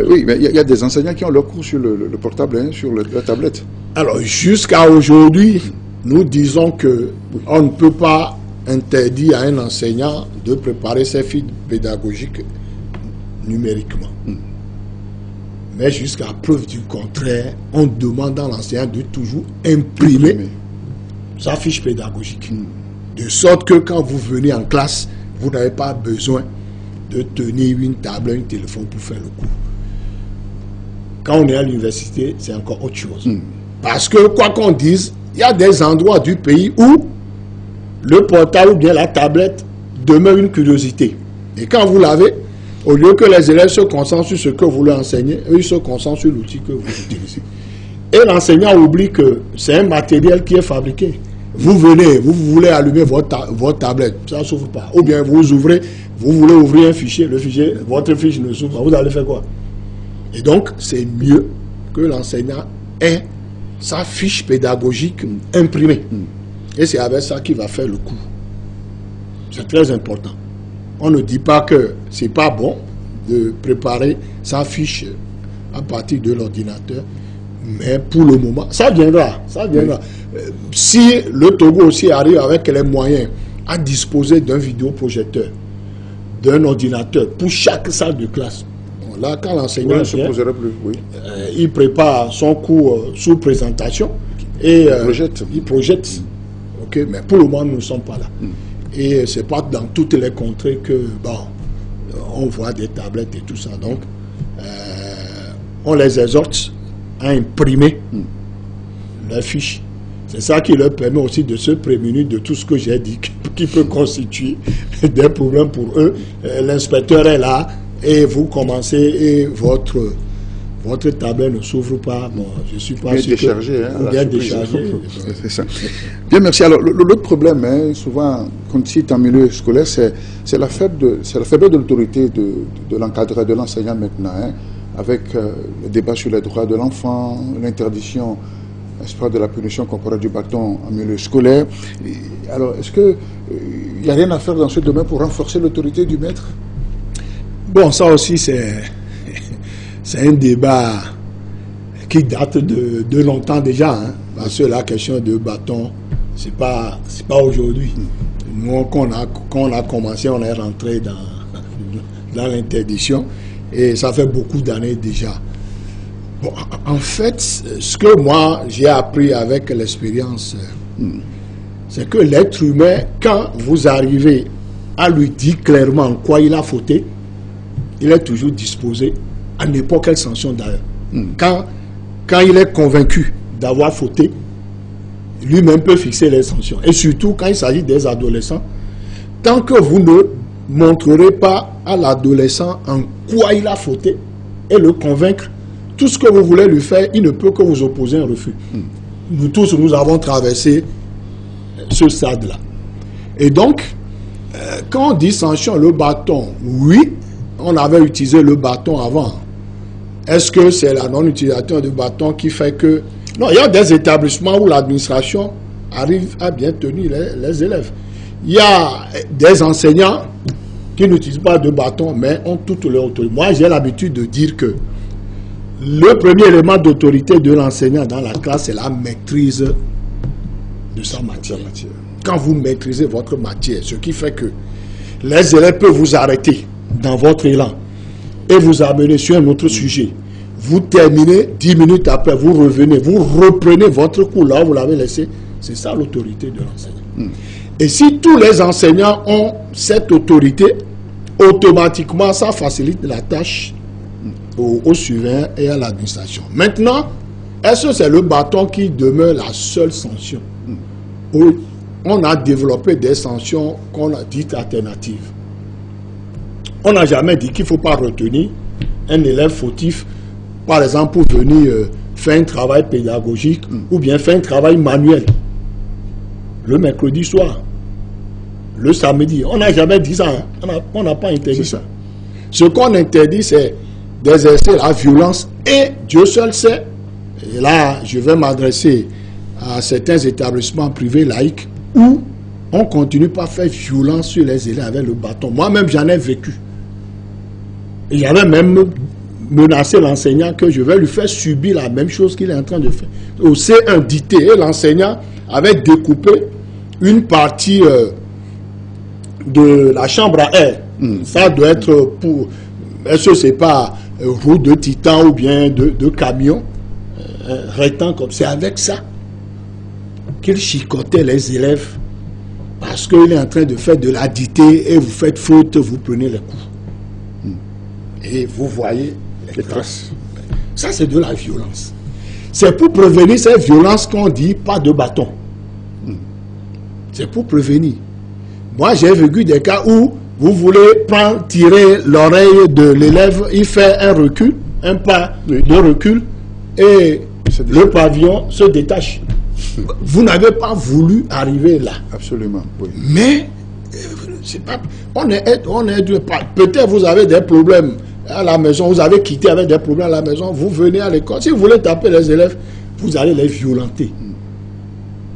Oui, mais il y a des enseignants qui ont leur cours sur le portable, sur la tablette. Alors, jusqu'à aujourd'hui, nous disons qu'on ne peut pas interdire à un enseignant de préparer ses fiches pédagogiques numériquement. Mais jusqu'à preuve du contraire, on demande à l'enseignant de toujours imprimer sa fiche pédagogique. De sorte que quand vous venez en classe, vous n'avez pas besoin de tenir une table, un téléphone pour faire le cours. Quand on est à l'université, c'est encore autre chose. Parce que, quoi qu'on dise, il y a des endroits du pays où le portable ou bien la tablette demeure une curiosité. Et quand vous l'avez, au lieu que les élèves se concentrent sur ce que vous leur enseignez, eux, ils se concentrent sur l'outil que vous utilisez. Et l'enseignant oublie que c'est un matériel qui est fabriqué. Vous venez, vous voulez allumer votre tablette, ça ne s'ouvre pas. Ou bien vous ouvrez, vous voulez ouvrir un fichier, le fichier, votre fiche ne s'ouvre pas. Vous allez faire quoi? Et donc, c'est mieux que l'enseignant ait sa fiche pédagogique imprimée. Et c'est avec ça qu'il va faire le cours. C'est très important. On ne dit pas que c'est pas bon de préparer sa fiche à partir de l'ordinateur, mais pour le moment, ça viendra, ça viendra. Si le Togo aussi arrive avec les moyens à disposer d'un vidéoprojecteur, d'un ordinateur pour chaque salle de classe, bon, là, quand l'enseignant vient, il prépare son cours sous présentation et il projette. Okay, mais pour le moment, nous ne sommes pas là. Et ce n'est pas dans toutes les contrées que, bon, on voit des tablettes et tout ça. Donc, on les exhorte à imprimer leurs fiches. C'est ça qui leur permet aussi de se prémunir de tout ce que j'ai dit, qui peut constituer des problèmes pour eux. L'inspecteur est là et vous commencez et votre votre tablette ne s'ouvre pas, bon, je ne suis pas bien sûr déchargé, que... bien déchargé. C'est ça. Bien, merci. Alors, l'autre problème, hein, souvent, qu'on cite en milieu scolaire, c'est la faiblesse de l'autorité de l'encadreur, de l'enseignant maintenant, hein, avec le débat sur les droits de l'enfant, l'interdiction de la punition corporelle du bâton en milieu scolaire. Alors, est-ce qu'il n'y a rien à faire dans ce domaine pour renforcer l'autorité du maître? Bon, ça aussi, c'est un débat qui date de longtemps déjà, hein, parce que la question de bâton, c'est pas aujourd'hui. Nous, quand on a commencé, on est rentré dans l'interdiction, et ça fait beaucoup d'années déjà. Bon, en fait, ce que moi j'ai appris avec l'expérience, c'est que l'être humain, quand vous arrivez à lui dire clairement en quoi il a fauté, il est toujours disposé à n'importe quelle sanction d'ailleurs. Quand il est convaincu d'avoir fauté, lui-même peut fixer les sanctions. Et surtout quand il s'agit des adolescents, tant que vous ne montrerez pas à l'adolescent en quoi il a fauté et le convaincre, tout ce que vous voulez lui faire, il ne peut que vous opposer un refus. Nous tous, nous avons traversé ce stade-là. Et donc, quand on dit sanction, le bâton, oui, on avait utilisé le bâton avant. Est-ce que c'est la non-utilisation du bâton qui fait que... Non, il y a des établissements où l'administration arrive à bien tenir les élèves. Il y a des enseignants qui n'utilisent pas de bâton, mais ont toute leur autorité. Moi, j'ai l'habitude de dire que le premier élément d'autorité de l'enseignant dans la classe, c'est la maîtrise de sa matière. Quand vous maîtrisez votre matière, ce qui fait que les élèves peuvent vous arrêter dans votre élan et vous amener sur un autre sujet. Vous terminez, 10 minutes après, vous revenez, vous reprenez votre cours là où vous l'avez laissé. C'est ça l'autorité de l'enseignant. Et si tous les enseignants ont cette autorité, automatiquement, ça facilite la tâche aux surveillants et à l'administration. Maintenant, est-ce que c'est le bâton qui demeure la seule sanction? On a développé des sanctions qu'on a dites alternatives. On n'a jamais dit qu'il ne faut pas retenir un élève fautif, par exemple, pour venir faire un travail pédagogique ou bien faire un travail manuel le mercredi soir, le samedi. On n'a jamais dit ça. Hein? On n'a pas interdit ça. Ce qu'on interdit, c'est d'exercer la violence, et Dieu seul sait. Et là, je vais m'adresser à certains établissements privés laïcs où on continue pas à faire violence sur les élèves avec le bâton. Moi-même, j'en ai vécu. Et j'avais même menacé l'enseignant que je vais lui faire subir la même chose qu'il est en train de faire. Au C1 dicté, et l'enseignant avait découpé une partie de la chambre à air. Ça doit être pour... Est-ce que c'est pas roue de titan ou bien de camion rectangle? C'est avec ça qu'il chicotait les élèves parce qu'il est en train de faire de la dictée et vous faites faute, vous prenez les coups. Et vous voyez les traces. Ça, c'est de la violence. C'est pour prévenir cette violence qu'on dit pas de bâton. C'est pour prévenir. Moi, j'ai vécu des cas où vous voulez tirer l'oreille de l'élève, il fait un recul, un pas de recul, et le pavillon se détache. Vous n'avez pas voulu arriver là. Absolument, oui. Mais, c'est pas, peut-être vous avez des problèmes à la maison, vous avez quitté avec des problèmes à la maison, vous venez à l'école. Si vous voulez taper les élèves, vous allez les violenter.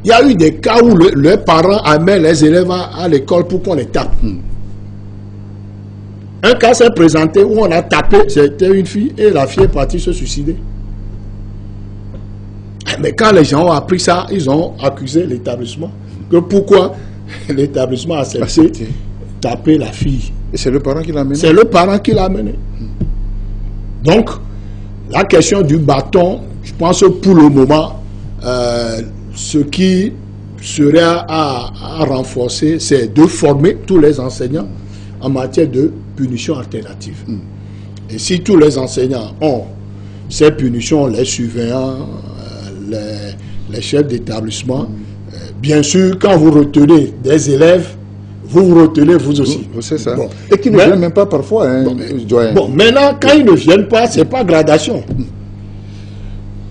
Il y a eu des cas où les parents amènent les élèves à l'école pour qu'on les tape. Un cas s'est présenté où on a tapé, c'était une fille, et la fille est partie se suicider. Mais quand les gens ont appris ça, ils ont accusé l'établissement. Que pourquoi l'établissement a accepté taper la fille? Et c'est le parent qui l'a amené? C'est le parent qui l'a amené. Donc, la question du bâton, je pense que pour le moment, ce qui serait à renforcer, c'est de former tous les enseignants en matière de punition alternative. Et si tous les enseignants ont ces punitions, les surveillants, les chefs d'établissement, bien sûr, quand vous retenez des élèves, vous retenez vous aussi. C'est ça. Et qui ne viennent même pas parfois. Hein, bon, maintenant, quand ils ne viennent pas, ce n'est pas gradation.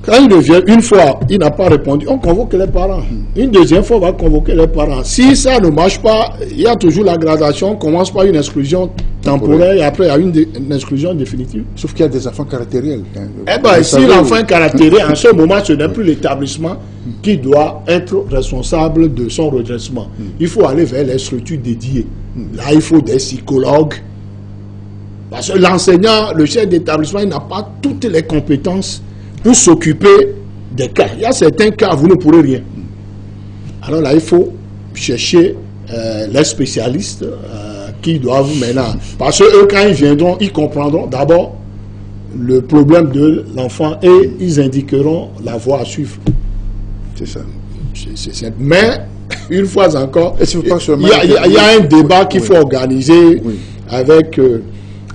Quand il revient, une fois, il n'a pas répondu, on convoque les parents. Une deuxième fois, on va convoquer les parents. Si ça ne marche pas, il y a toujours la gradation. On commence par une exclusion temporaire et après, il y a une exclusion définitive. Sauf qu'il y a des enfants caractériels. Eh bien, si l'enfant est caractériel, en ce moment, ce n'est plus l'établissement qui doit être responsable de son redressement. Il faut aller vers les structures dédiées. Là, il faut des psychologues. Parce que l'enseignant, le chef d'établissement, il n'a pas toutes les compétences pour s'occuper des cas. Il y a certains cas, vous ne pourrez rien. Alors là, il faut chercher les spécialistes qui doivent maintenant... Parce que eux, quand ils viendront, ils comprendront d'abord le problème de l'enfant et ils indiqueront la voie à suivre. C'est ça. C'est simple. Mais, une fois encore, il y a un débat qu'il faut organiser avec...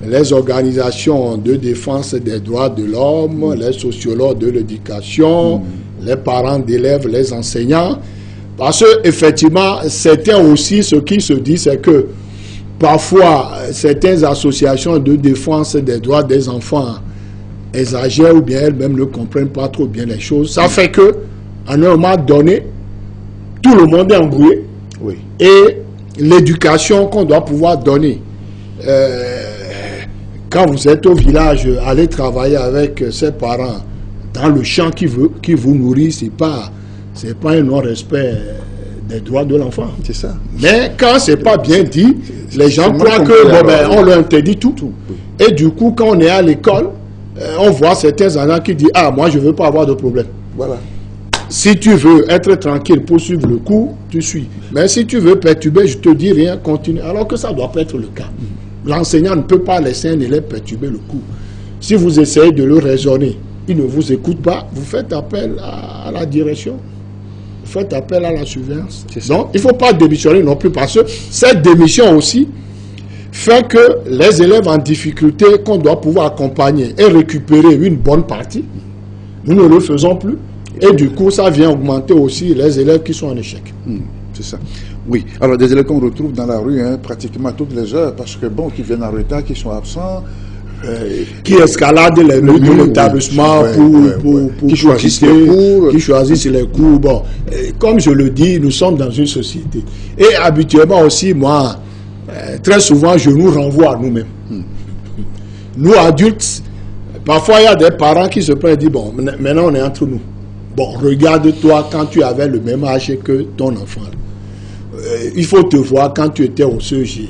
les organisations de défense des droits de l'homme, les sociologues de l'éducation, les parents d'élèves, les enseignants. Parce que effectivement, certains aussi, ce qui se dit, c'est que parfois, certaines associations de défense des droits des enfants exagèrent ou bien elles-mêmes ne comprennent pas trop bien les choses. Ça fait que, à un moment donné, tout le monde est embrouillé. Et l'éducation qu'on doit pouvoir donner, quand vous êtes au village, allez travailler avec ses parents dans le champ qui vous nourrit, c'est pas un non-respect des droits de l'enfant. C'est ça. Mais quand c'est pas bien dit, les gens croient que on leur interdit tout. Et du coup, quand on est à l'école, on voit certains enfants qui disent ah, moi je veux pas avoir de problème. Voilà. Si tu veux être tranquille pour suivre le cours, tu suis. Mais si tu veux perturber, je te dis rien, continue. Alors que ça doit pas être le cas. L'enseignant ne peut pas laisser un élève perturber le cours. Si vous essayez de le raisonner, il ne vous écoute pas, vous faites appel à la direction, vous faites appel à la surveillance. Donc, il ne faut pas démissionner non plus, parce que cette démission aussi fait que les élèves en difficulté qu'on doit pouvoir accompagner et récupérer une bonne partie, nous ne le faisons plus. Et du coup, ça vient augmenter aussi les élèves qui sont en échec. C'est ça. Oui. Alors, des élèves qu'on retrouve dans la rue pratiquement toutes les heures, parce que bon, qui viennent en retard, qui sont absents. Qui escaladent les murs de l'établissement pour qui choisissent les cours. Qui choisissent les cours. Bon, comme je le dis, nous sommes dans une société. Et habituellement aussi, moi, très souvent, je nous renvoie à nous-mêmes. Nous, adultes, parfois, il y a des parents qui se prennent et disent, bon, maintenant, on est entre nous. Bon, regarde-toi quand tu avais le même âge que ton enfant. Il faut te voir quand tu étais au CEG.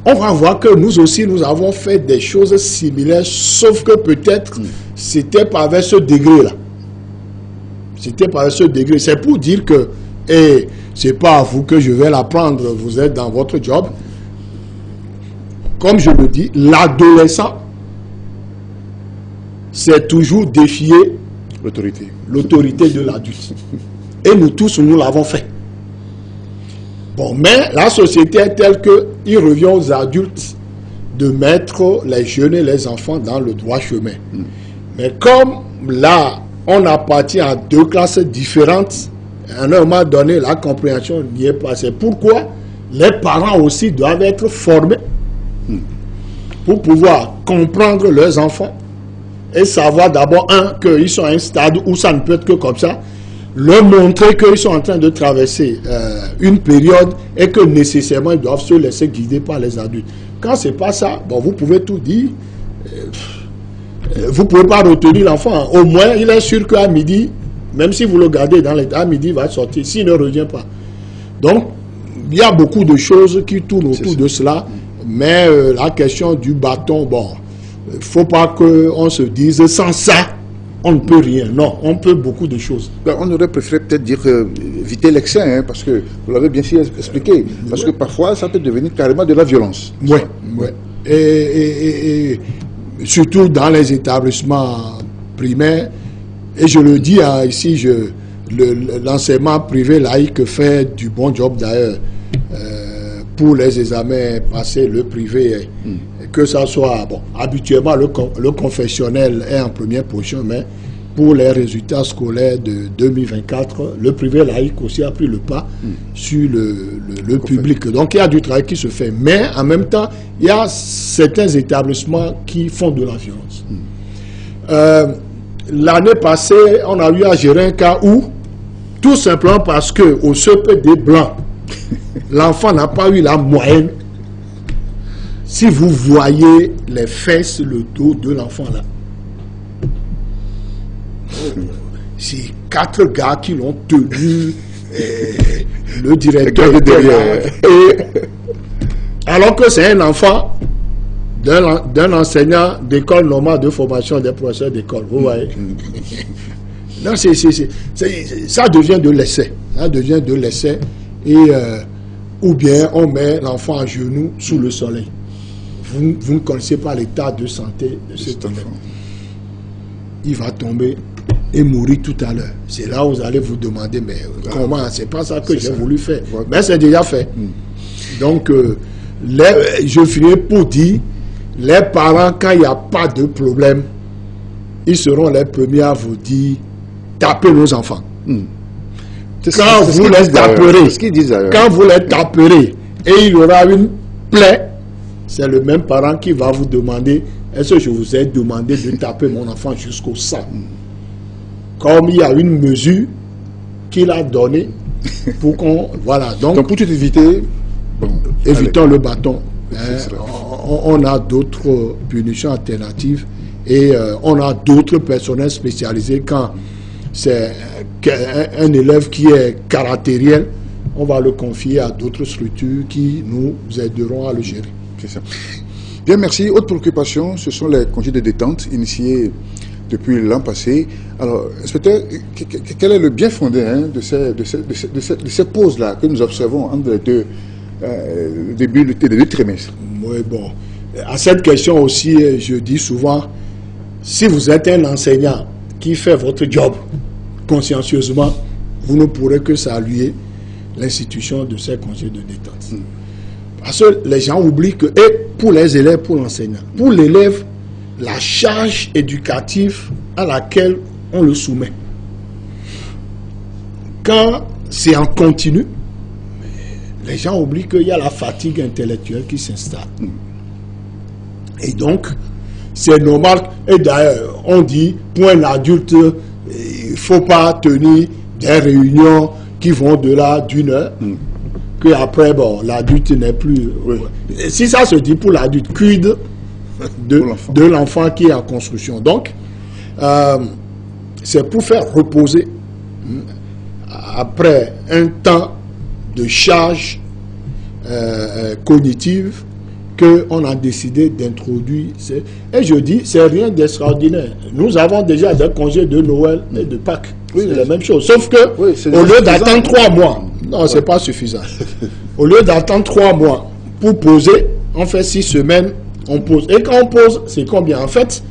On va voir que nous aussi, nous avons fait des choses similaires, sauf que peut-être, c'était pas avec ce degré-là. C'était pas avec ce degré. C'est pour dire que, c'est pas à vous que je vais l'apprendre, vous êtes dans votre job. Comme je le dis, l'adolescent, c'est toujours défier l'autorité de l'adulte. Et nous tous, nous l'avons fait. Bon, mais la société est telle qu'il revient aux adultes de mettre les jeunes et les enfants dans le droit chemin. Mais comme là, on appartient à deux classes différentes, à un moment donné, la compréhension n'y est pas. C'est pourquoi les parents aussi doivent être formés pour pouvoir comprendre leurs enfants et savoir d'abord, qu'ils sont à un stade où ça ne peut être que comme ça, leur montrer qu'ils sont en train de traverser une période et que nécessairement ils doivent se laisser guider par les adultes. Quand c'est pas ça, bon, vous pouvez tout dire, vous ne pouvez pas retenir l'enfant. Au moins, il est sûr qu'à midi, même si vous le gardez dans l'état, à midi, il va sortir, s'il ne revient pas. Donc, il y a beaucoup de choses qui tournent autour de cela, mais la question du bâton, bon, il ne faut pas qu'on se dise sans ça, on ne peut rien. Non, on peut beaucoup de choses. On aurait préféré peut-être dire éviter l'excès, parce que vous l'avez bien expliqué. Parce que parfois, ça peut devenir carrément de la violence. Oui, oui. Et surtout dans les établissements primaires. Et je le dis ici, l'enseignement privé laïque fait du bon job d'ailleurs. Pour les examens passés, le privé, que ça soit, bon, habituellement le confessionnel est en première position, mais pour les résultats scolaires de 2024, le privé laïque aussi a pris le pas sur le public. Donc il y a du travail qui se fait, mais en même temps, il y a certains établissements qui font de la violence. l'année passée, on a eu à gérer un cas où, tout simplement parce que au CPD blanc, l'enfant n'a pas eu la moyenne. Si vous voyez les fesses, le dos de l'enfant là, c'est 4 gars qui l'ont tenu, le directeur derrière. Alors que c'est un enfant d'un enseignant d'école normale de formation des professeurs d'école. Vous voyez? Non, ça devient de l'essai. Ça devient de l'essai. Et ou bien on met l'enfant à genoux sous le soleil. Vous ne connaissez pas l'état de santé de cet enfant. Il va tomber et mourir tout à l'heure. C'est là où vous allez vous demander, mais comment? C'est pas ça que j'ai voulu faire. Mais c'est déjà fait. Donc, je finis pour dire, les parents, quand il n'y a pas de problème, ils seront les premiers à vous dire, tapez nos enfants. Quand vous les taperez, quand vous les taperez, et il y aura une plaie, c'est le même parent qui va vous demander, est-ce que je vous ai demandé de taper mon enfant jusqu'au sang? Comme il y a une mesure qu'il a donnée pour qu'on... Voilà. Donc pour tout éviter... évitons le bâton. On a d'autres punitions alternatives et on a d'autres personnels spécialisés. Quand c'est un élève qui est caractériel, on va le confier à d'autres structures qui nous aideront à le gérer. C'est ça. Bien, merci. Autre préoccupation, ce sont les congés de détente initiés depuis l'an passé. Alors, inspecteur, quel est le bien fondé de ces pauses-là que nous observons entre les deux début des deux trimestres? Oui, bon. À cette question aussi, je dis souvent, si vous êtes un enseignant qui fait votre job consciencieusement, vous ne pourrez que saluer l'institution de ces congés de détente. Parce que les gens oublient que, et pour les élèves, pour l'enseignant, pour l'élève, la charge éducative à laquelle on le soumet, quand c'est en continu, les gens oublient qu'il y a la fatigue intellectuelle qui s'installe. Et donc, c'est normal. Et d'ailleurs, on dit, pour un adulte, il ne faut pas tenir des réunions qui vont au-delà d'une heure, qu'après, bon, l'adulte n'est plus... Si ça se dit pour l'adulte, quid de l'enfant qui est en construction. Donc, c'est pour faire reposer, après un temps de charge cognitive, qu'on a décidé d'introduire. Et je dis, c'est rien d'extraordinaire. Nous avons déjà des congés de Noël et de Pâques. Oui, c'est la même chose. Sauf que, au lieu d'attendre 3 mois, non, c'est pas suffisant. Au lieu d'attendre 3 mois pour poser, on fait 6 semaines, on pose. Et quand on pose, c'est combien? En fait,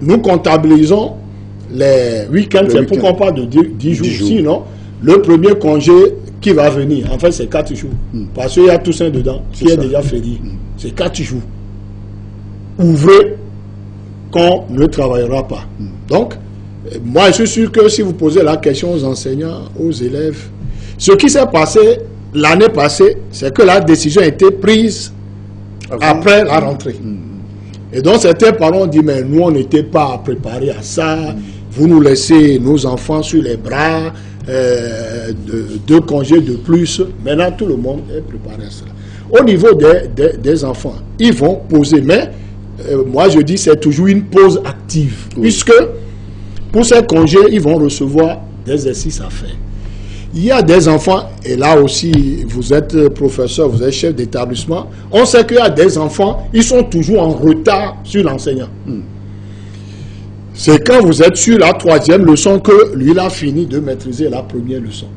nous comptabilisons les week-ends, c'est pourquoi on parle de 10 jours. Sinon, le premier congé qui va venir, en fait, c'est 4 jours. Parce qu'il y a Toussaint dedans, qui est déjà férié. C'est 4 jours. Ouvrez qu'on ne travaillera pas. Donc, moi, je suis sûr que si vous posez la question aux enseignants, aux élèves, ce qui s'est passé l'année passée, c'est que la décision a été prise après la rentrée. Et donc, certains parents ont dit, mais nous, on n'était pas préparés à ça. Vous nous laissez nos enfants sur les bras, 2 congés de plus. Maintenant, tout le monde est préparé à ça. Au niveau des enfants, ils vont poser, mais moi je dis c'est toujours une pause active, puisque pour ces congés, ils vont recevoir des exercices à faire. Il y a des enfants, et là aussi, vous êtes professeur, vous êtes chef d'établissement, on sait qu'il y a des enfants, ils sont toujours en retard sur l'enseignant. C'est quand vous êtes sur la 3e leçon que lui, il a fini de maîtriser la première leçon.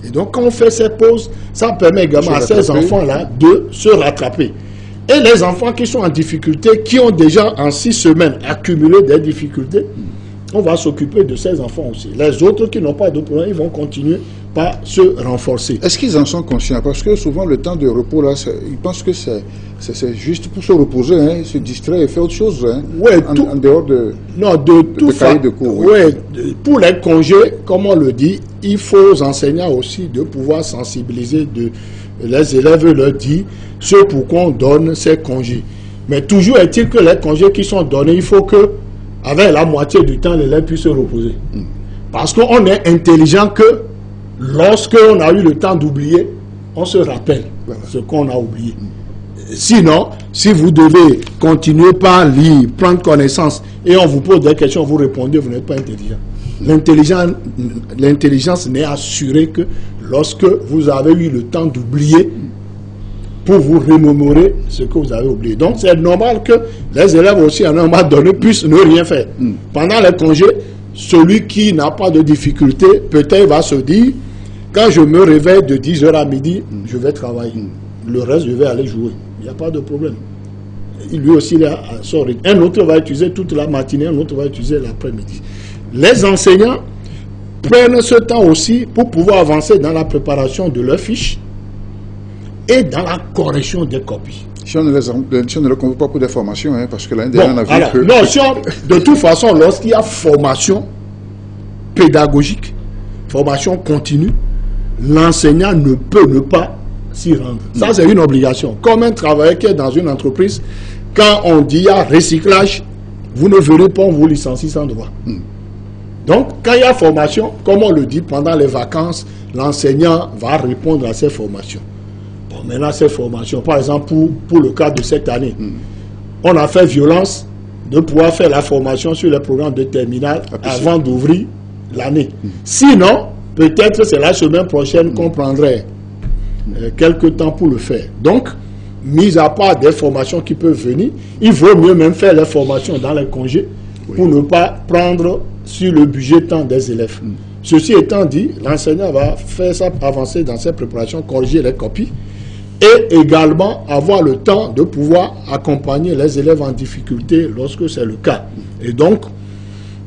Et donc, quand on fait ces pauses, ça permet également à ces enfants-là de se rattraper. Et les enfants qui sont en difficulté, qui ont déjà en 6 semaines accumulé des difficultés, on va s'occuper de ces enfants aussi. Les autres qui n'ont pas de problème, ils vont continuer par se renforcer. Est-ce qu'ils en sont conscients? Parce que souvent, le temps de repos, là, ils pensent que c'est juste pour se reposer, se distraire et faire autre chose, en dehors de cahier de cours. Pour les congés, comme on le dit, il faut aux enseignants aussi de pouvoir sensibiliser les élèves, leur dire ce pourquoi on donne ces congés. Mais toujours est-il que les congés qui sont donnés, il faut que avec la moitié du temps, l'élève puisse se reposer. Parce qu'on est intelligent que lorsqu'on a eu le temps d'oublier, on se rappelle ce qu'on a oublié. Sinon, si vous devez continuer par lire, prendre connaissance, et on vous pose des questions, vous répondez, vous n'êtes pas intelligent. L'intelligence n'est assurée que lorsque vous avez eu le temps d'oublier pour vous remémorer ce que vous avez oublié. Donc, c'est normal que les élèves aussi, à un moment donné, puissent ne rien faire. Pendant les congés, celui qui n'a pas de difficulté, peut-être va se dire, quand je me réveille de 10h à midi, je vais travailler. Le reste, je vais aller jouer. Il n'y a pas de problème. Lui aussi, il a son rythme. Un autre va utiliser toute la matinée, un autre va utiliser l'après-midi. Les enseignants prennent ce temps aussi pour pouvoir avancer dans la préparation de leurs fiches et dans la correction des copies. Si on ne les convoque pas pour des formations, hein, parce que l'année dernière, on a vu que... Non, de toute façon, lorsqu'il y a formation pédagogique, formation continue, l'enseignant ne peut ne pas s'y rendre. Ça, c'est une obligation. Comme un travailleur qui est dans une entreprise, quand on dit il y a recyclage, vous ne verrez pas, on vous licencie sans droit. Donc, quand il y a formation, comme on le dit, pendant les vacances, l'enseignant va répondre à ces formations. Bon, maintenant, ces formations, par exemple, pour le cas de cette année, on a fait violence de pouvoir faire la formation sur les programmes de terminale avant d'ouvrir l'année. Sinon, peut-être c'est la semaine prochaine qu'on prendrait quelques temps pour le faire. Donc, mis à part des formations qui peuvent venir, il vaut mieux même faire les formations dans les congés pour ne pas prendre sur le budget temps des élèves. Ceci étant dit, l'enseignant va faire ça avancer dans ses préparations, corriger les copies et également avoir le temps de pouvoir accompagner les élèves en difficulté lorsque c'est le cas. Et donc,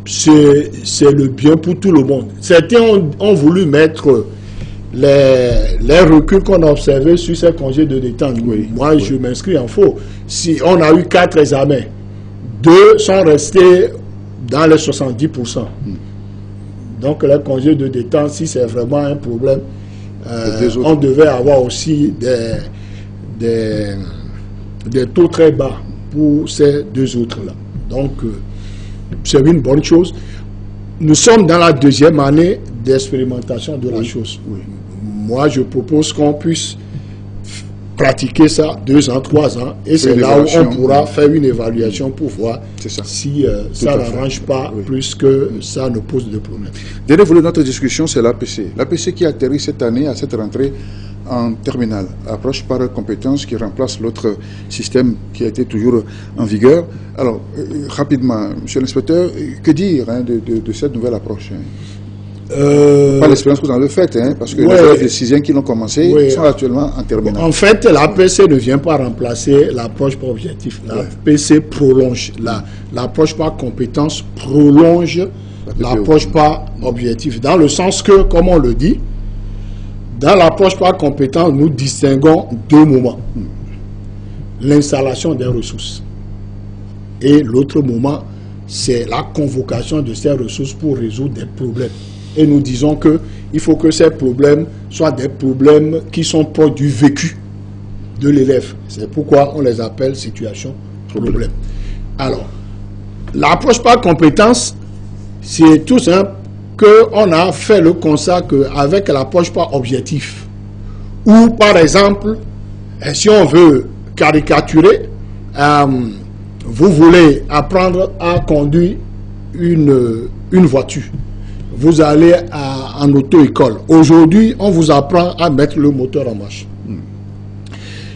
c'est le bien pour tout le monde. Certains ont voulu mettre les reculs qu'on a observés sur ces congés de détente. Moi, je m'inscris en faux. Si on a eu 4 examens, 2 sont restés dans les 70%. Donc, les congés de détente, si c'est vraiment un problème, on devait avoir aussi des taux très bas pour ces 2 autres-là. Donc, c'est une bonne chose. Nous sommes dans la 2e année d'expérimentation de la chose. Moi, je propose qu'on puisse pratiquer ça 2 ans, 3 ans, et c'est là où on pourra faire une évaluation pour voir si ça n'arrange pas plus que ça ne pose de problème. Dernier volet de notre discussion, c'est l'APC. L'APC qui atterrit cette année à cette rentrée en terminale. Approche par compétence qui remplace l'autre système qui a été toujours en vigueur. Alors, rapidement, monsieur l'inspecteur, que dire de cette nouvelle approche? Pas l'expérience que vous en avez faite, hein, parce que les élèves de 6e qui l'ont commencé sont actuellement en terminale. En fait, l'APC ne vient pas remplacer l'approche par objectif. L'APC prolonge. L'approche par compétence prolonge l'approche par objectif. Dans le sens que, comme on le dit, dans l'approche par compétence, nous distinguons 2 moments. L'installation des ressources. Et l'autre moment, c'est la convocation de ces ressources pour résoudre des problèmes. Et nous disons qu'il faut que ces problèmes soient des problèmes qui sont proches du vécu de l'élève. C'est pourquoi on les appelle situation problème. Alors, l'approche par compétence, c'est tout simple qu'on a fait le constat qu'avec l'approche par objectif, ou par exemple, si on veut caricaturer, vous voulez apprendre à conduire une voiture. Vous allez en auto-école. Aujourd'hui, on vous apprend à mettre le moteur en marche.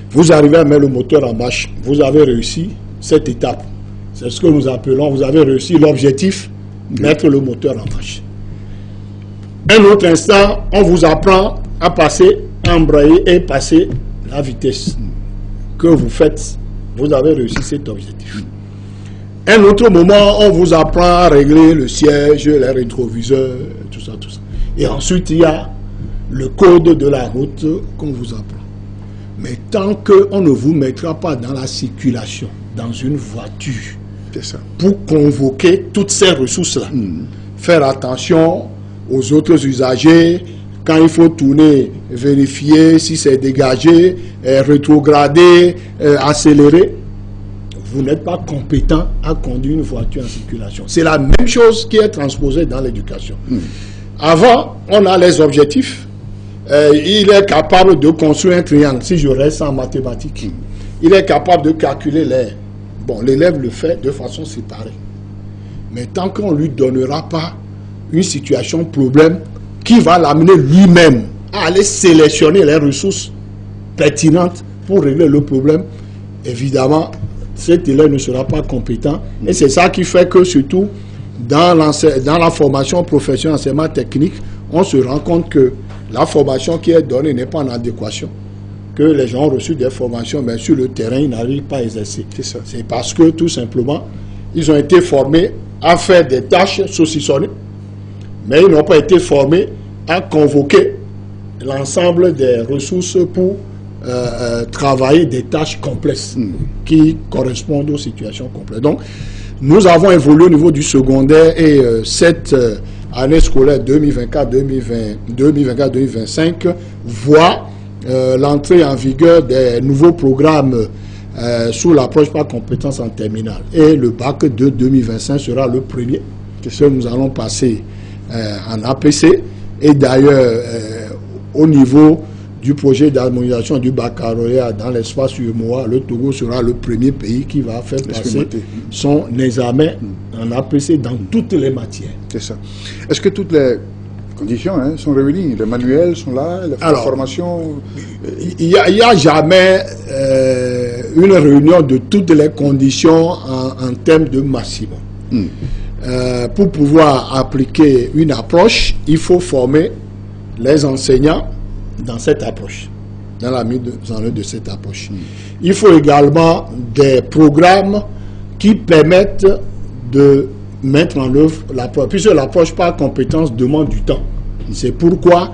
Vous arrivez à mettre le moteur en marche. Vous avez réussi cette étape. C'est ce que nous appelons, vous avez réussi l'objectif, mettre le moteur en marche. Un autre instant, on vous apprend à passer, embrayer et passer la vitesse que vous faites. Vous avez réussi cet objectif. Un autre moment, on vous apprend à régler le siège, les rétroviseurs, tout ça, tout ça. Et ensuite, il y a le code de la route qu'on vous apprend. Mais tant qu'on ne vous mettra pas dans la circulation, dans une voiture, pour convoquer toutes ces ressources-là, faire attention aux autres usagers, quand il faut tourner, vérifier si c'est dégagé, rétrograder, accélérer, vous n'êtes pas compétent à conduire une voiture en circulation. C'est la même chose qui est transposée dans l'éducation. Avant, on a les objectifs. Il est capable de construire un triangle, si je reste en mathématiques. Il est capable de calculer l'air. Bon, l'élève le fait de façon séparée. Mais tant qu'on ne lui donnera pas une situation problème qui va l'amener lui-même à aller sélectionner les ressources pertinentes pour régler le problème, évidemment, cet élève ne sera pas compétent. Et c'est ça qui fait que, surtout, dans la formation professionnelle, enseignement technique, on se rend compte que la formation qui est donnée n'est pas en adéquation. Que les gens ont reçu des formations, mais sur le terrain, ils n'arrivent pas à exercer. C'est parce que, tout simplement, ils ont été formés à faire des tâches saucissonnées, mais ils n'ont pas été formés à convoquer l'ensemble des ressources pour travailler des tâches complexes qui correspondent aux situations complexes. Donc, nous avons évolué au niveau du secondaire et cette année scolaire 2024-2025 voit l'entrée en vigueur des nouveaux programmes sous l'approche par compétences en terminale. Et le bac de 2025 sera le premier que nous allons passer en APC. Et d'ailleurs, au niveau du projet d'harmonisation du baccalauréat dans l'espace UEMOA, le Togo sera le premier pays qui va faire passer son examen en APC dans toutes les matières. C'est ça. Est-ce que toutes les conditions sont réunies? Les manuels sont là, la formation... Il n'y a jamais une réunion de toutes les conditions en termes de maximum. Pour pouvoir appliquer une approche, il faut former les enseignants dans cette approche, dans la mise en œuvre de cette approche. Il faut également des programmes qui permettent de mettre en œuvre l'approche, puisque l'approche par compétence demande du temps. C'est pourquoi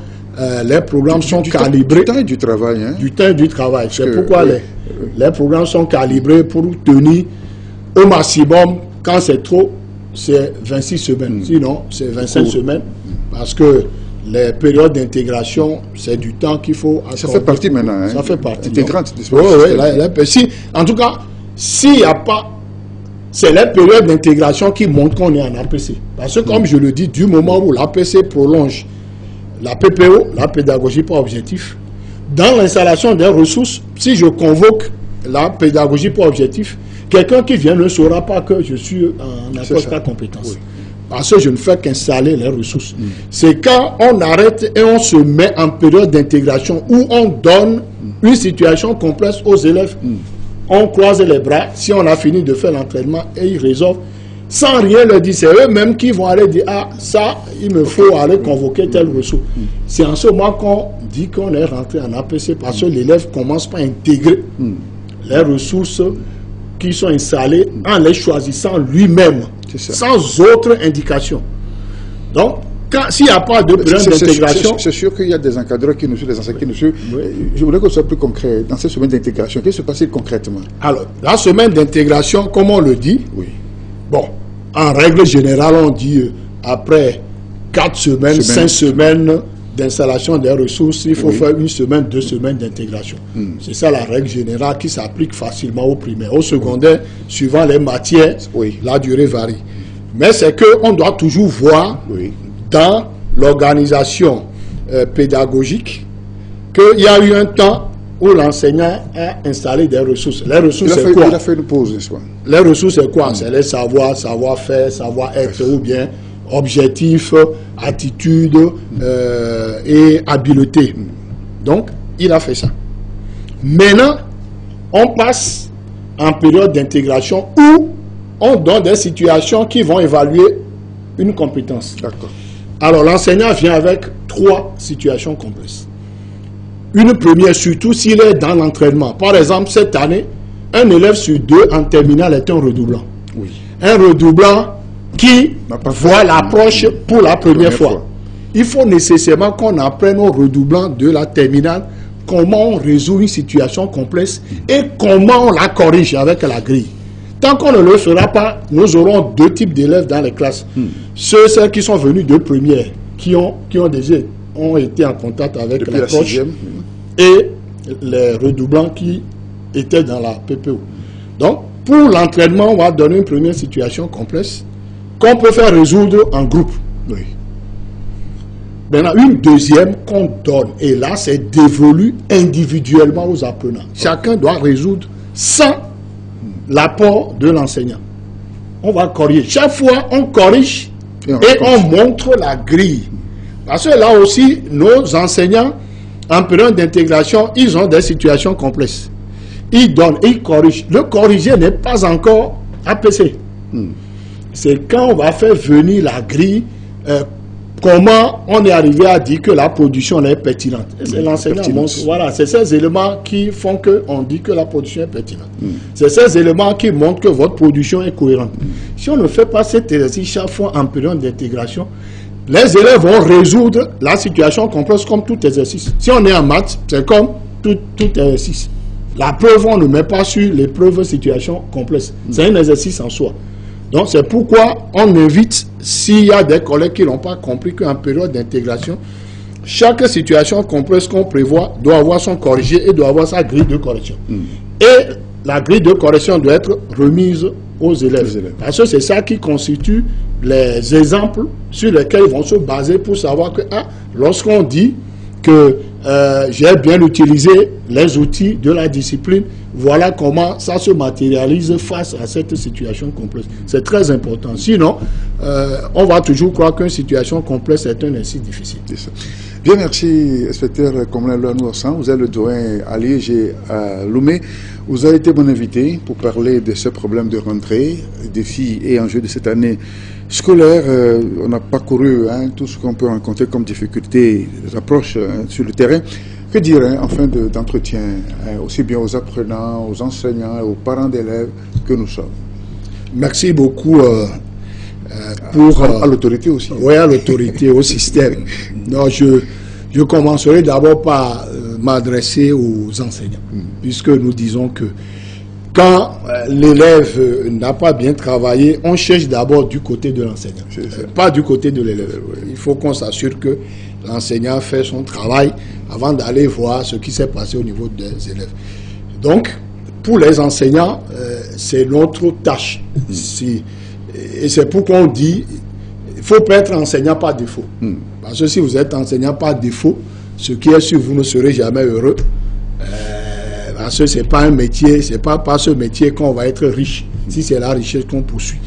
les programmes sont calibrés. Du temps et du travail. Du temps et du travail. C'est pourquoi les programmes sont calibrés pour tenir au maximum. Quand c'est trop, c'est 26 semaines. Sinon, c'est 25 semaines. Parce que les périodes d'intégration, c'est du temps qu'il faut accorder. Ça fait partie maintenant. Ça fait partie. Intégrante. En tout cas, s'il n'y a pas... C'est les périodes d'intégration qui montrent qu'on est en APC. Parce que, comme je le dis, du moment où l'APC prolonge la PPO, la pédagogie par objectif, dans l'installation des ressources, si je convoque la pédagogie par objectif, quelqu'un qui vient ne saura pas que je suis en approche par compétence. Oui. Parce que je ne fais qu'installer les ressources. C'est quand on arrête et on se met en période d'intégration où on donne une situation complexe aux élèves. On croise les bras, si on a fini de faire l'entraînement et ils résolvent, sans rien leur dire, c'est eux-mêmes qui vont aller dire, ah, ça, il me faut aller convoquer telle ressource. C'est en ce moment qu'on dit qu'on est rentré en APC parce que l'élève commence par intégrer les ressources qui sont installées en les choisissant lui-même, sans autre indication. Donc, s'il n'y a pas de période d'intégration... C'est sûr qu'il y a des encadreurs qui nous suivent, des enseignants qui nous suivent. Je voudrais que ce soit plus concret. Dans cette semaine d'intégration, qu'est-ce qui se passe concrètement? Alors, la semaine d'intégration, comme on le dit, bon, en règle générale, on dit après 4 semaines, 5 semaines d'installation des ressources, il faut faire 1 semaine, 2 semaines d'intégration. C'est ça la règle générale qui s'applique facilement au primaire. Au secondaire, suivant les matières, la durée varie. Mais c'est qu'on doit toujours voir dans l'organisation pédagogique qu'il y a eu un temps où l'enseignant a installé des ressources. Les ressources, c'est quoi? Il a fait une pause, n'est-ce pas? Les ressources, c'est quoi? C'est les savoirs, savoir-faire, savoir-être, ou bien objectifs, attitude et habileté. Donc, il a fait ça. Maintenant, on passe en période d'intégration où on donne des situations qui vont évaluer une compétence. D'accord. Alors, l'enseignant vient avec 3 situations complexes. Une première, surtout s'il est dans l'entraînement. Par exemple, cette année, un élève sur 2 en terminale est un redoublant. Un redoublant qui voit l'approche pour la première fois. Il faut nécessairement qu'on apprenne aux redoublants de la terminale comment on résout une situation complexe et comment on la corrige avec la grille. Tant qu'on ne le fera pas, nous aurons 2 types d'élèves dans les classes. Ceux qui sont venus de première, qui ont été en contact avec l'approche, et les redoublants qui étaient dans la PPO. Donc, Pour l'entraînement, on va donner une première situation complexe qu'on peut faire résoudre en groupe. Oui. Maintenant, une deuxième qu'on donne, et là, c'est dévolu individuellement aux apprenants. Chacun doit résoudre sans l'apport de l'enseignant. On va corriger. Chaque fois, on corrige et on montre la grille. Parce que là aussi, nos enseignants, en période d'intégration, ils ont des situations complexes. Ils donnent, ils corrigent. Le corriger n'est pas encore APC. C'est quand on va faire venir la grille, comment on est arrivé à dire que la production est pertinente. C'est l'enseignant montre. Voilà, c'est ces éléments qui font qu'on dit que la production est pertinente. C'est ces éléments qui montrent que votre production est cohérente. Si on ne fait pas cet exercice chaque fois en période d'intégration, les élèves vont résoudre la situation complexe comme tout exercice. Si on est en maths, c'est comme tout exercice. La preuve, on ne met pas sur les preuves situation complexes. C'est un exercice en soi. Donc c'est pourquoi on invite, s'il y a des collègues qui n'ont pas compris qu'en période d'intégration, chaque situation complexe qu'on prévoit doit avoir son corrigé et doit avoir sa grille de correction. Et la grille de correction doit être remise aux élèves. Parce que c'est ça qui constitue les exemples sur lesquels ils vont se baser pour savoir que lorsqu'on dit que j'ai bien utilisé les outils de la discipline, voilà comment ça se matérialise face à cette situation complexe. C'est très important. Sinon, on va toujours croire qu'une situation complexe est un exercice difficile. Bien, merci, inspecteur Komla Loanouassan. Vous êtes le doyen à Liège et à Lomé. Vous avez été mon invité pour parler de ce problème de rentrée, défis et enjeux de cette année scolaire. On a parcouru tout ce qu'on peut rencontrer comme difficultés d'approche sur le terrain. Que dire en fin d'entretien, aussi bien aux apprenants, aux enseignants, aux parents d'élèves que nous sommes? Merci beaucoup pour... à l'autorité aussi. Oui, à l'autorité, au système. Non, je commencerai d'abord par m'adresser aux enseignants, puisque nous disons que quand l'élève n'a pas bien travaillé, on cherche d'abord du côté de l'enseignant, pas du côté de l'élève. Il faut qu'on s'assure que l'enseignant fait son travail avant d'aller voir ce qui s'est passé au niveau des élèves. Donc, pour les enseignants, c'est notre tâche. Et c'est pourquoi on dit il ne faut pas être enseignant par défaut. Parce que si vous êtes enseignant par défaut, ce qui est sûr, vous ne serez jamais heureux. Parce que ce n'est pas un métier, c'est pas par ce métier qu'on va être riche, si c'est la richesse qu'on poursuit.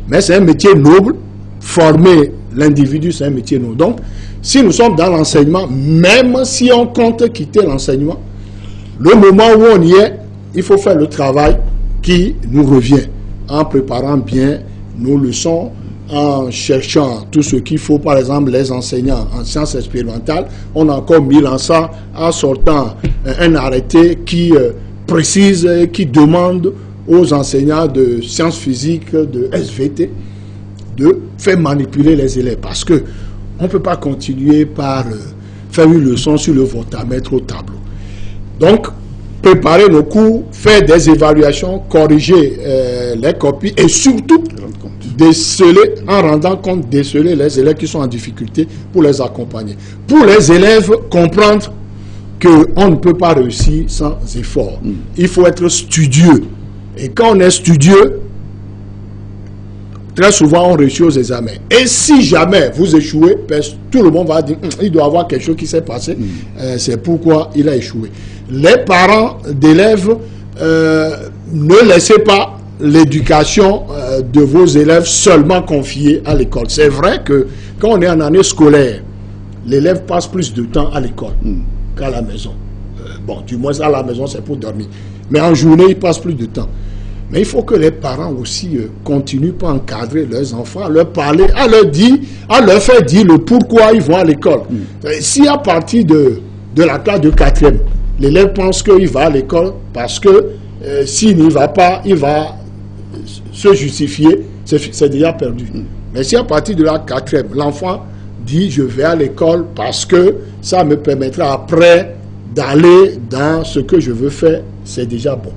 Mais c'est un métier noble. Former l'individu, c'est un métier noble. Donc, si nous sommes dans l'enseignement, même si on compte quitter l'enseignement, le moment où on y est, il faut faire le travail qui nous revient, en préparant bien nos leçons, en cherchant tout ce qu'il faut. Par exemple, les enseignants en sciences expérimentales, on a encore mis l'ensemble en sortant un arrêté qui précise, qui demande aux enseignants de sciences physiques, de SVT, de faire manipuler les élèves. Parce que on ne peut pas continuer par faire une leçon sur le voltamètre au tableau. Donc, préparer nos cours, faire des évaluations, corriger les copies et surtout déceler, en rendant compte, déceler les élèves qui sont en difficulté pour les accompagner. Pour les élèves, comprendre qu'on ne peut pas réussir sans effort. Il faut être studieux. Et quand on est studieux, très souvent on réussit aux examens. Et si jamais vous échouez, tout le monde va dire il doit y avoir quelque chose qui s'est passé. C'est pourquoi il a échoué. Les parents d'élèves, ne laissez pas l'éducation de vos élèves seulement confiée à l'école. C'est vrai que quand on est en année scolaire, l'élève passe plus de temps à l'école qu'à la maison. Bon, du moins à la maison c'est pour dormir. Mais en journée, il passe plus de temps. Mais il faut que les parents aussi continuent pour encadrer leurs enfants, à leur parler, à leur faire dire le pourquoi ils vont à l'école. Si à partir de la classe de 4e, l'élève pense qu'il va à l'école parce que s'il n'y va pas, il va se justifier, c'est déjà perdu. Mais si à partir de la 4e, l'enfant dit je vais à l'école parce que ça me permettra après d'aller dans ce que je veux faire, c'est déjà bon.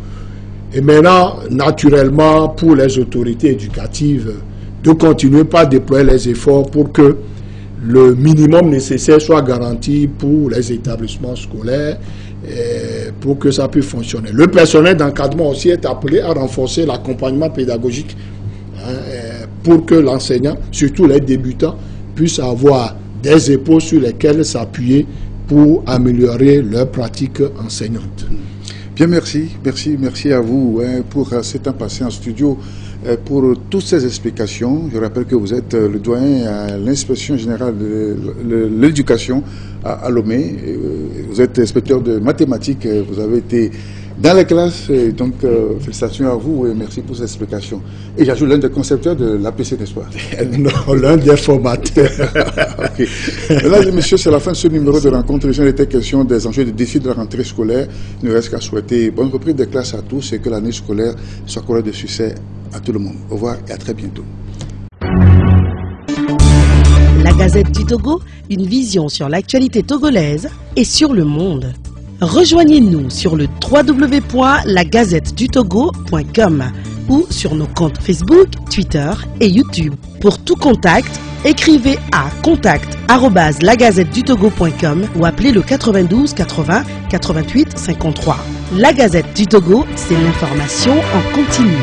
Et maintenant, naturellement, pour les autorités éducatives, de continuer par déployer les efforts pour que le minimum nécessaire soit garanti pour les établissements scolaires pour que ça puisse fonctionner. Le personnel d'encadrement aussi est appelé à renforcer l'accompagnement pédagogique pour que l'enseignant, surtout les débutants, puissent avoir des épaules sur lesquelles s'appuyer pour améliorer leur pratique enseignante. Bien, merci à vous pour ce temps passé en studio, pour toutes ces explications. Je rappelle que vous êtes le doyen à l'inspection générale de l'éducation à Lomé. Vous êtes inspecteur de mathématiques, vous avez été dans les classes, donc félicitations à vous et merci pour ces explications. Et j'ajoute l'un des concepteurs de l'APC, n'est-ce pas? Non, l'un des formateurs. Okay. Mesdames et messieurs, c'est la fin de ce numéro de rencontre. Il était question des enjeux et des défis de la rentrée scolaire. Il ne reste qu'à souhaiter bonne reprise des classes à tous et que l'année scolaire soit couronne de succès à tout le monde. Au revoir et à très bientôt. La Gazette du Togo, une vision sur l'actualité togolaise et sur le monde. Rejoignez-nous sur le www.lagazettedutogo.com ou sur nos comptes Facebook, Twitter et YouTube. Pour tout contact, écrivez à contact@lagazettedutogo.com ou appelez le 92 80 88 53. La Gazette du Togo, c'est l'information en continu.